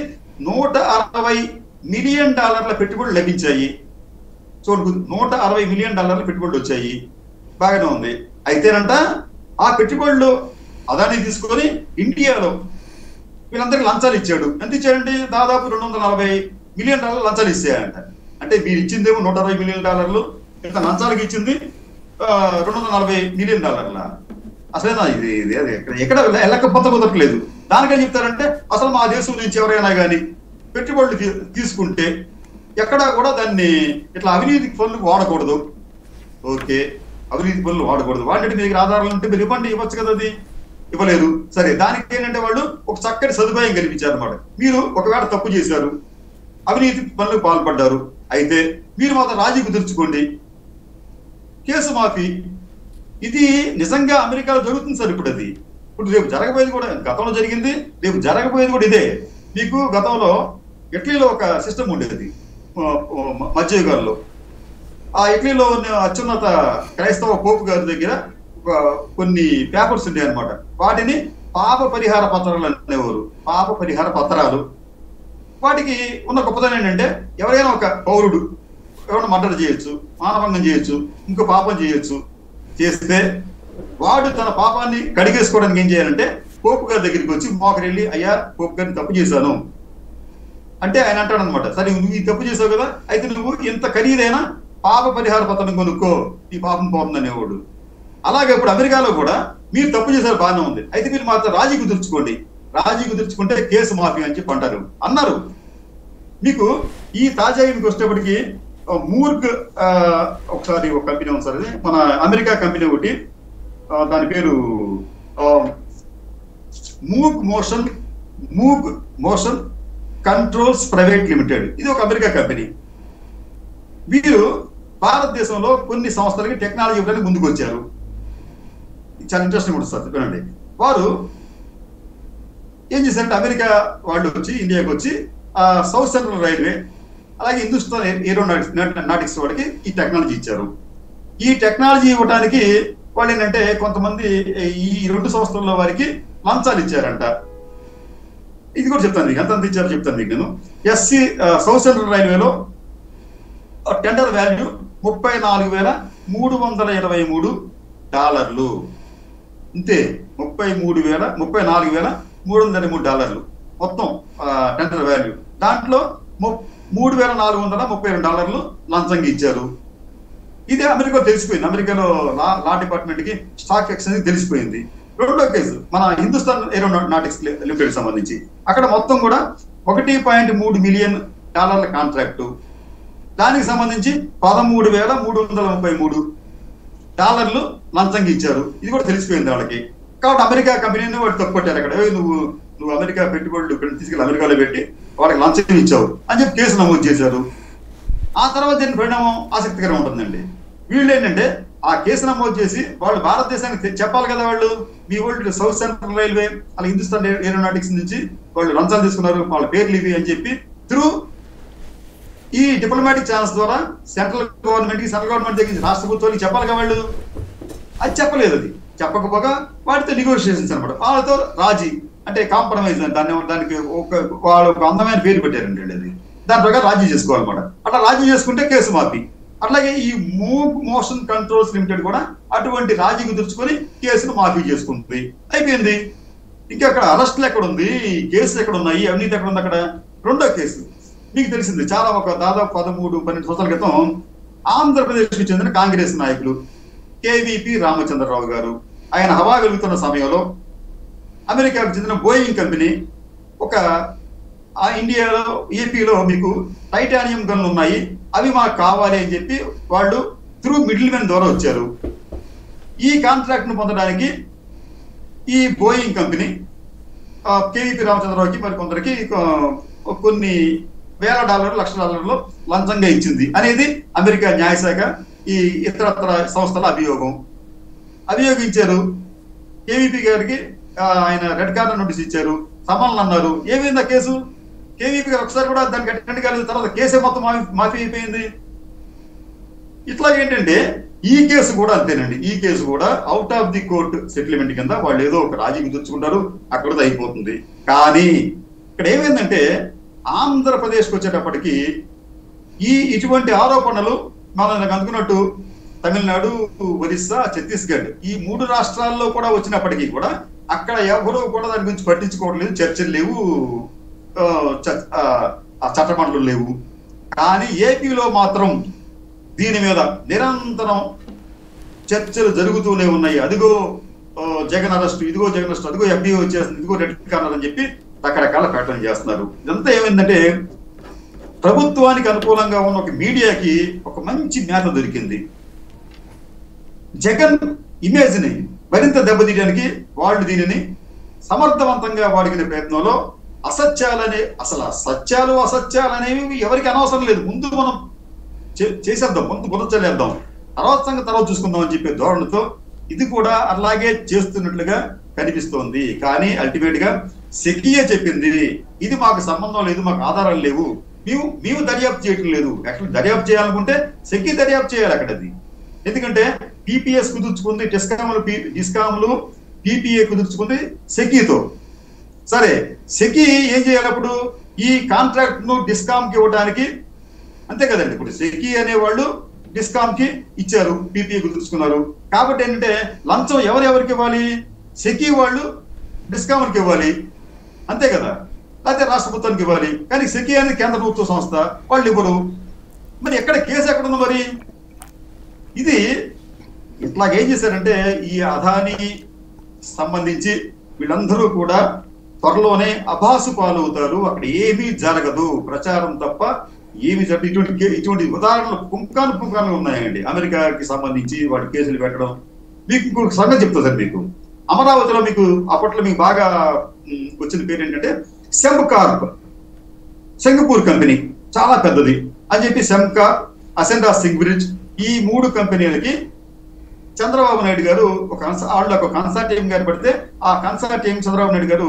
$160 మిలియన్ పెట్టుబడులు లభించాయి. చూడు, $160 మిలియన్ పెట్టుబడులు వచ్చాయి. బాగానే ఉంది. అయితేనంట ఆ పెట్టుబడులు అదానీ తీసుకొని ఇండియాలో వీళ్ళందరికీ లంచాలు ఇచ్చాడు. ఎంత ఇచ్చాడండి? దాదాపు $240 మిలియన్ లంచాలు ఇచ్చాయంట. అంటే మీరు ఇచ్చిందేమో $160 మిలియన్, ఇంత లంచాలకు ఇచ్చింది $240 మిలియన్. అసలేనా ఇది? ఎక్కడ లెక్క కుదరట్లేదు. దానికని చెప్తారంటే అసలు మా దేశం నుంచి ఎవరైనా కానీ పెట్టుబడులు తీసుకుంటే ఎక్కడా కూడా దాన్ని ఇట్లా అవినీతి పనులు వాడకూడదు. ఓకే, అవినీతి పనులు వాడకూడదు. వాటి మీకు ఆధారాలు ఉంటే మీరు ఇవ్వచ్చు కదా. అది ఇవ్వలేదు. సరే, దానికి ఏంటంటే వాళ్ళు ఒక చక్కటి సదుపాయం కల్పించారు అన్నమాట. మీరు ఒకవేళ తప్పు చేశారు, అవినీతి పనులకు పాల్పడ్డారు, అయితే మీరు మాత్రం రాజీ కుదుర్చుకోండి, కేసు మాఫీ. ఇది నిజంగా అమెరికాలో జరుగుతుంది సార్. ఇప్పుడు రేపు జరగబోయేది కూడా, గతంలో జరిగింది, రేపు జరగబోయేది కూడా ఇదే. మీకు గతంలో ఇటలీలో ఒక సిస్టమ్ ఉండేది మధ్యయుగాల్లో. ఆ ఇటలీలో అత్యున్నత క్రైస్తవ పోపు గారి దగ్గర కొన్ని పేపర్స్ ఉంటాయి అనమాట. వాటిని పాప పరిహార పత్రాలు అనేవారు. పాప పరిహార పత్రాలు. వాటికి ఉన్న గొప్పతనం ఏంటంటే ఎవరైనా ఒక పౌరుడు ఎవరైనా మర్డర్ చేయొచ్చు, మానభంగం చేయొచ్చు, ఇంకో పాపం చేయొచ్చు. చేస్తే వాడు తన పాపాన్ని కడిగేసుకోవడానికి ఏం చేయాలంటే పోపు గారి దగ్గరికి వచ్చి మోకరెళ్ళి, అయ్యా పోపు గారిని తప్పు చేశాను అంటే ఆయన అంటాడు అనమాట, సరే నువ్వు ఈ తప్పు చేసావు కదా, అయితే నువ్వు ఇంత ఖరీదైన పాప పరిహార పత్రం కొనుక్కో, ఈ పాపం పోతుందనేవాడు. అలాగే ఇప్పుడు అమెరికాలో కూడా మీరు తప్పు చేశారు, బాగానే ఉంది, అయితే మీరు మాత్రం రాజీ కుదుర్చుకోండి, రాజీ కుదుర్చుకుంటే కేసు మాఫీ అని చెప్పి అన్నారు. మీకు ఈ తాజా ఇంటికి వచ్చేటప్పటికి మూర్గ్ ఒకసారి ఒక కంపెనీ ఉంది సార్, అది మన అమెరికా కంపెనీ ఒకటి, దాని పేరు Moog motion controls private limited. ఇది ఒక అమెరికా కంపెనీ. వీరు భారతదేశంలో కొన్ని సంస్థలకి టెక్నాలజీ ఇవ్వడానికి ముందుకు వచ్చారు. చాలా ఇంట్రెస్టింగ్ ఉంటుంది సార్, చెప్పండి. వారు ఏం చేశారంటే అమెరికా వాళ్ళు వచ్చి ఇండియాకి వచ్చి సౌత్ సెంట్రల్ రైల్వే అలాగే హిందుస్థాన్ ఏరోనాటిక్స్ వాడికి ఈ టెక్నాలజీ ఇచ్చారు. ఈ టెక్నాలజీ ఇవ్వడానికి వాళ్ళు ఏంటంటే కొంతమంది ఈ రెండు సంస్థల్లో వారికి లంచాలు ఇచ్చారంట. ఇది కూడా చెప్తాను మీకు, ఎంత ఇచ్చారో చెప్తాను మీకు నేను. సౌత్ సెంట్రల్ రైల్వేలో టెండర్ వాల్యూ $34,323 అంతే. $34,323 మొత్తం టెండర్ వాల్యూ. దాంట్లో $3,432 లంచంగా ఇచ్చారు. ఇదే అమెరికాలో తెలిసిపోయింది. అమెరికాలో లా డిపార్ట్మెంట్ కి, స్టాక్ ఎక్స్చేంజ్ తెలిసిపోయింది. రెండో కేసు మన హిందుస్థాన్ ఏరోనాటిక్స్ లిమిటెడ్ సంబంధించి అక్కడ మొత్తం కూడా $1.3 మిలియన్ కాంట్రాక్టు. దానికి సంబంధించి $13,333 లంచంగా ఇచ్చారు. ఇది కూడా తెలిసిపోయింది వాళ్ళకి. కాబట్టి అమెరికా కంపెనీని వాడు తప్పుకొట్టారు. అక్కడ నువ్వు అమెరికా పెట్టుబడులు తీసుకెళ్ళి అమెరికాలో పెట్టి వాళ్ళకి లంచం ఇచ్చావు అని చెప్పి కేసు నమోదు చేశారు. ఆ తర్వాత దీని పరిణామం ఆసక్తికరంగా ఉంటుందండి. వీళ్ళు ఏంటంటే ఆ కేసు నమోదు చేసి వాళ్ళు భారతదేశానికి చెప్పాలి కదా, మీ వాళ్ళు సౌత్ సెంట్రల్ రైల్వే అలా హిందుస్థాన్ ఏరోనాటిక్స్ నుంచి వాళ్ళు లంచాలు తీసుకున్నారు, వాళ్ళ పేర్లు ఇవి అని చెప్పి త్రూ ఈ డిప్లొమాటిక్ ఛానల్స్ ద్వారా సెంట్రల్ గవర్నమెంట్ దగ్గర రాష్ట్ర ప్రభుత్వానికి చెప్పాలి కదా వాళ్ళు. అది చెప్పలేదు. అది చెప్పకపోగా వాటితో నెగోషియేషన్స్ అనమాట. వాళ్ళతో రాజీ అంటే కాంప్రమైజ్, దానికి వాళ్ళు ఒక అందమైన పేరు పెట్టారండి. అది దాని ప్రకారం రాజీ చేసుకోవాలన్నమాట. అట్లా రాజీ చేసుకుంటే కేసు మాఫీ. అట్లాగే ఈ మూవ్ మోషన్ కంట్రోల్స్ లిమిటెడ్ కూడా అటువంటి రాజీ కుదుర్చుకొని కేసును మాఫీ చేసుకుంటుంది. అయిపోయింది. ఇంకా అక్కడ అరెస్టులు ఎక్కడ ఉంది, కేసులు ఎక్కడ ఉన్నాయి, అవినీతి ఎక్కడ ఉంది అక్కడ? రెండో కేసు మీకు తెలిసింది. దాదాపు 13-12 సంవత్సరాల క్రితం ఆంధ్రప్రదేశ్కి చెందిన కాంగ్రెస్ నాయకులు కేవీపీ రామచంద్రరావు గారు ఆయన హవా వెలుగుతున్న సమయంలో అమెరికాకు చెందిన బోయింగ్ కంపెనీ ఒక ఇండియాలో ఏపీలో మీకు టైటానియం గన్లు ఉన్నాయి, అవి మాకు కావాలి అని చెప్పి వాళ్ళు త్రూ మిడిల్ మెన్ ద్వారా వచ్చారు. ఈ కాంట్రాక్ట్ ను పొందడానికి ఈ బోయింగ్ కంపెనీ కేవీపీ రామచంద్రరావుకి మరి కొందరికి కొన్ని $1,000 $1,00,000 లంచంగా ఇచ్చింది అనేది అమెరికా న్యాయశాఖ ఈ ఇతరత్ర సంస్థల అభియోగించారు. కేవీపీ గారికి ఆయన రెడ్ కార్నర్ నోటీస్ ఇచ్చారు, సమన్లు అన్నారు. ఏమైంది ఆ కేసు? కేవీపీ గారు ఒకసారి కూడా దానికి అటెండ్ కాలేదు. తర్వాత కేసే మొత్తం మాఫీ అయిపోయింది. ఇట్లాగేంటంటే ఈ కేసు కూడా అంతేనండి. ఈ కేసు కూడా out of the court settlement కింద వాళ్ళు ఏదో ఒక రాజీ కుదుర్చుకుంటారు, అక్కడతో అయిపోతుంది. కానీ ఇక్కడ ఏమైందంటే ఆంధ్రప్రదేశ్కి వచ్చేటప్పటికి ఇటువంటి ఆరోపణలు మనం అనుకున్నట్టు తమిళనాడు, ఒరిస్సా, ఛత్తీస్గఢ్ ఈ 3 రాష్ట్రాల్లో కూడా వచ్చినప్పటికీ కూడా అక్కడ ఎవరూ కూడా దాని గురించి పట్టించుకోవట్లేదు. చర్చలు లేవు, చట్టమండలు లేవు. కానీ ఏపీలో మాత్రం దీని మీద నిరంతరం చర్చలు జరుగుతూనే ఉన్నాయి. అదిగో జగన్ అరెస్ట్, ఇదిగో జగన్ అరెస్ట్, అదిగో FDO వచ్చేస్తుంది, ఇదిగో రెడ్ కార్నర్ అని చెప్పి రకరకాల ప్రకటన చేస్తున్నారు. ఇదంతా ఏమైందంటే ప్రభుత్వానికి అనుకూలంగా ఉన్న ఒక మీడియాకి ఒక మంచి మేత దొరికింది. జగన్ ఇమేజ్ ని మరింత దెబ్బతీయడానికి వాళ్ళు దీనిని సమర్థవంతంగా వాడుకునే ప్రయత్నంలో అసలు సత్యాలు అసత్యాలనేవి ఎవరికి అనవసరం లేదు. ముందు మనం చేసేద్దాం, ముందు బురచలేద్దాం, తర్వాత చూసుకుందాం అని చెప్పే ధోరణితో ఇది కూడా అలాగే చేస్తున్నట్లుగా కనిపిస్తోంది. కానీ అల్టిమేట్ గా సెకీయే చెప్పింది, ఇది మాకు సంబంధం లేదు, మాకు ఆధారాలు లేవు, మేము దర్యాప్తు చేయటం లేదు. యాక్చువల్లీ దర్యాప్తు చేయాలనుకుంటే సెకీ దర్యాప్తు చేయాలి అక్కడది. ఎందుకంటే పీపీఎస్ కుదుర్చుకుంది డిస్కామ్లు పీపీఏ కుదుర్చుకుంది సెకీతో. సరే, సెకీ ఏం చేయాలప్పుడు? ఈ కాంట్రాక్ట్ ను డిస్కామ్ కి ఇవ్వడానికి, అంతే కదండి. ఇప్పుడు సెకీ అనేవాళ్ళు డిస్కామ్ కి ఇచ్చారు, పీపీఏ కుదుర్చుకున్నారు. కాబట్టి ఏంటంటే లంచం ఎవరెవరికి ఇవ్వాలి? సెకీ వాళ్ళు డిస్కామ్కి ఇవ్వాలి, అంతే కదా, లేకపోతే రాష్ట్ర ప్రభుత్వానికి ఇవ్వాలి. కానీ సెకీ అనేది కేంద్ర ప్రభుత్వ సంస్థ, వాళ్ళు ఇవ్వరు. మరి ఎక్కడ కేసు ఎక్కడుంది? మరి ఇది ఇట్లాగేం చేశారంటే ఈ అదానీ సంబంధించి వీళ్ళందరూ కూడా త్వరలోనే అభాసు పాలవుతారు. అక్కడ ఏమీ జరగదు, ప్రచారం తప్ప ఏమి జరగదు. ఇటువంటి ఉదాహరణలు పుంకాలు ఉన్నాయండి. అమెరికాకి సంబంధించి వాటి కేసులు పెట్టడం. మీకు ఇంకొక సంగతి చెప్తా సార్. మీకు అమరావతిలో మీకు అప్పట్లో మీకు బాగా వచ్చిన పేరు ఏంటంటే సెంకార్ప్, సింగపూర్ కంపెనీ, చాలా పెద్దది అని చెప్పి సెంకార్, అసెండా సింగ్బ్రిడ్జ్ ఈ 3 కంపెనీలకి చంద్రబాబు నాయుడు గారు వాళ్ళు ఒక కన్సార్టియం గారు పెడితే ఆ కన్సార్టియం చంద్రబాబు నాయుడు గారు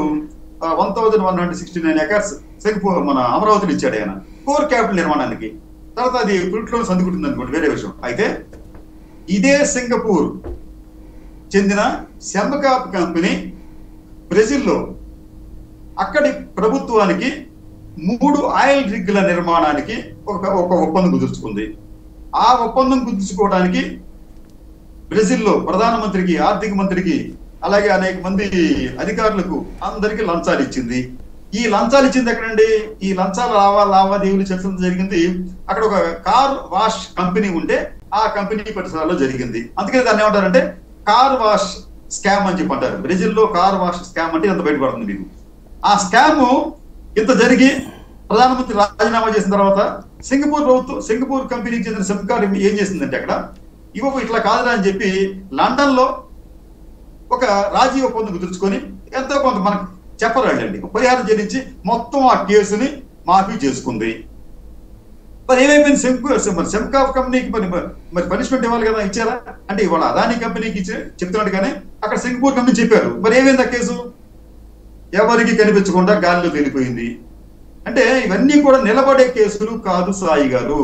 1169 acres సింగపూర్ మన అమరావతిని ఇచ్చాడు ఆయన కోర్ క్యాపిటల్ నిర్మాణానికి. తర్వాత అది ఫ్రూట్లో సందుకుంటుంది అనుకోండి, వేరే విషయం. అయితే ఇదే సింగపూర్ చెందిన సెంకార్ప్ కంపెనీ బ్రెజిల్లో అక్కడి ప్రభుత్వానికి 3 ఆయిల్ రిగ్ల నిర్మాణానికి ఒక ఒప్పందం కుదుర్చుకుంది. ఆ ఒప్పందం కుదుర్చుకోవడానికి బ్రెజిల్లో ప్రధానమంత్రికి, ఆర్థిక మంత్రికి, అలాగే అనేక మంది అధికారులకు అందరికీ లంచాలు ఇచ్చింది. ఈ లంచాలు ఇచ్చింది ఎక్కడండి? ఈ లంచాల లావాదేవీలు చర్చలు జరిగింది అక్కడ ఒక కార్ వాష్ కంపెనీ ఉంటే ఆ కంపెనీ పరిసరాల్లో జరిగింది. అందుకని దాన్ని ఏమంటారంటే కార్ వాష్ స్కామ్ అని చెప్పి అంటారు. బ్రెజిల్లో కార్ వాష్ స్కామ్ అంటే ఇంత బయటపడుతుంది మీకు. ఆ స్కామ్ ఇంత జరిగి ప్రధానమంత్రి రాజీనామా చేసిన తర్వాత సింగపూర్ కంపెనీకి చెందిన సెమ్కార్ ఏం చేసిందంటే అక్కడ ఇట్లా కాదురా అని చెప్పి లండన్ లో ఒక రాజీ ఒప్పందం కుదుర్చుకొని ఎంతో కొంత మనకు చెప్పరాళ్ళండి పరిహారం చెల్లించి మొత్తం ఆ కేసుని మాఫీ చేసుకుంది. మరి ఏమైపోయింది? సెమ్కార్ కంపెనీకి మరి పనిష్మెంట్ ఇవ్వాలి కదా, ఇచ్చారా? అంటే ఇవాళ అదానీ కంపెనీకి చెప్తున్నాడు కానీ అక్కడ సింగపూర్ కంపెనీ చెప్పారు. మరి ఏమైంది? ఆ కేసు ఎవరికి కనిపించకుండా గాలిలో వెళ్ళిపోయింది. అంటే ఇవన్నీ కూడా నిలబడే కేసులు కాదు సాయి గారు.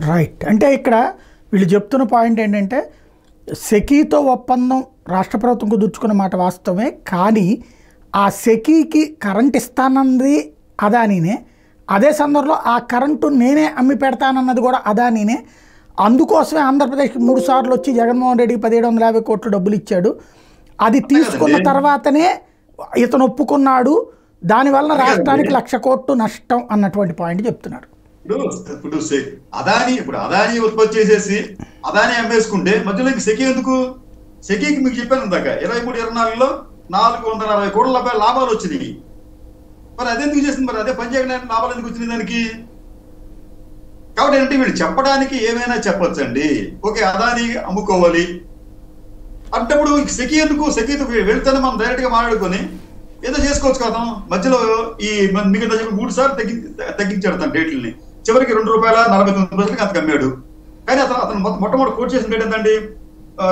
రైట్. అంటే ఇక్కడ వీళ్ళు చెప్తున్న పాయింట్ ఏంటంటే సెకీతో ఒప్పందం రాష్ట్ర ప్రభుత్వం కుదుర్చుకున్న మాట వాస్తవమే, కానీ ఆ సెకీకి కరెంట్ ఇస్తానన్నది అదానీనే, అదే సందర్భంలో ఆ కరెంటు నేనే అమ్మి పెడతానన్నది కూడా అదానీనే. అందుకోసమే ఆంధ్రప్రదేశ్కి 3 సార్లు వచ్చి జగన్మోహన్ రెడ్డికి 1750 కోట్ల డబ్బులు ఇచ్చాడు. అది తీసుకున్న తర్వాతనే ఇతను ఒప్పుకున్నాడు, దానివల్ల రాష్ట్రానికి 1,00,000 కోట్లు నష్టం అన్నటువంటి పాయింట్ చెప్తున్నారు. ఇప్పుడు అదానీ ఉత్పత్తి చేసేసి అదానీ అమ్మేసుకుంటే మధ్యలోకి సెకీ ఎందుకు? సెకీకి మీకు చెప్పాను ఇందాక 23-24లో 440 కోట్ల రూపాయల లాభాలు వచ్చినాయి. మరి అదెందుకు చేసింది? మరి అదే పనిచేయడానికి లాభాలు ఎందుకు వచ్చినాయి దానికి? కాబట్టి ఏంటంటే వీళ్ళు చెప్పడానికి ఏమైనా చెప్పొచ్చండి. ఓకే, అదానీ అమ్ముకోవాలి అంటప్పుడు సెకీ ఎందుకు? సెకీతో వెళ్తేనే మనం డైరెక్ట్ గా మాట్లాడుకొని ఏదో చేసుకోవచ్చు కదా. మధ్యలో ఈ మిగతా 3 సార్లు తగ్గించాడు తన రేట్లని. చివరికి ₹2.49 అంత కమ్మాడు. కానీ అతను మొట్టమొదటి కోట్ చేసిన రేట్ ఎంతండి?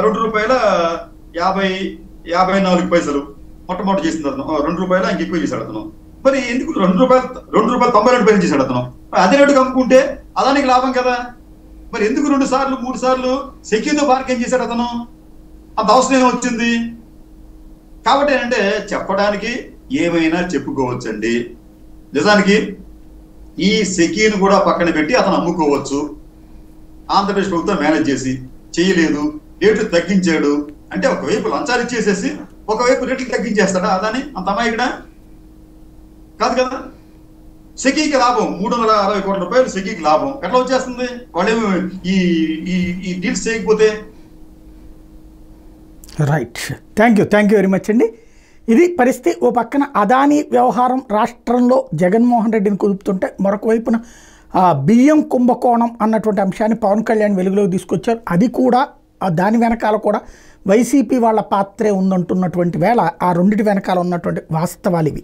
₹2.54 మొట్టమొదటి చేసింది అతను. ₹2 ఇంకెక్కువ చేశాడు అతను. మరి ఎందుకు ₹2.92 చేశాడు అతను? అదే రేటు కమ్ముకుంటే అదానికి లాభం కదా. మరి ఎందుకు 2 సార్లు 3 సార్లు సెకీతో బార్గెన్ చేశాడు అతను? అంత అవసరం ఏమొచ్చింది? కాబట్టి ఏంటంటే చెప్పడానికి ఏమైనా చెప్పుకోవచ్చండి. నిజానికి ఈ సెకీని కూడా పక్కన పెట్టి అతను అమ్ముకోవచ్చు. ఆంధ్రప్రదేశ్ ప్రభుత్వం మేనేజ్ చేసి చేయలేదు, రేట్లు తగ్గించాడు అంటే ఒకవైపు లంచాలు ఇచ్చేసేసి ఒకవైపు రేట్లు తగ్గించేస్తాడా అదాని? అంత అమాయకుడా కాదు కదా. సెకీకి లాభం 360 కోట్ల రూపాయలు సెకీకి లాభం ఎట్లా వచ్చేస్తుంది? వాళ్ళేమో ఈ డీల్స్ చేయకపోతే. Right. Thank you very much అండి. ఇది పరిస్థితి. ఓ పక్కన అదానీ వ్యవహారం రాష్ట్రంలో జగన్మోహన్ రెడ్డిని కుదుపుతుంటే మరొక వైపున బియ్యం కుంభకోణం అన్నటువంటి అంశాన్ని పవన్ కళ్యాణ్ వెలుగులోకి తీసుకొచ్చారు. అది కూడా దాని వెనకాల కూడా వైసీపీ వాళ్ళ పాత్రే ఉందంటున్నటువంటి వేళ ఆ రెండింటి వెనకాల ఉన్నటువంటి వాస్తవాలు ఇవి.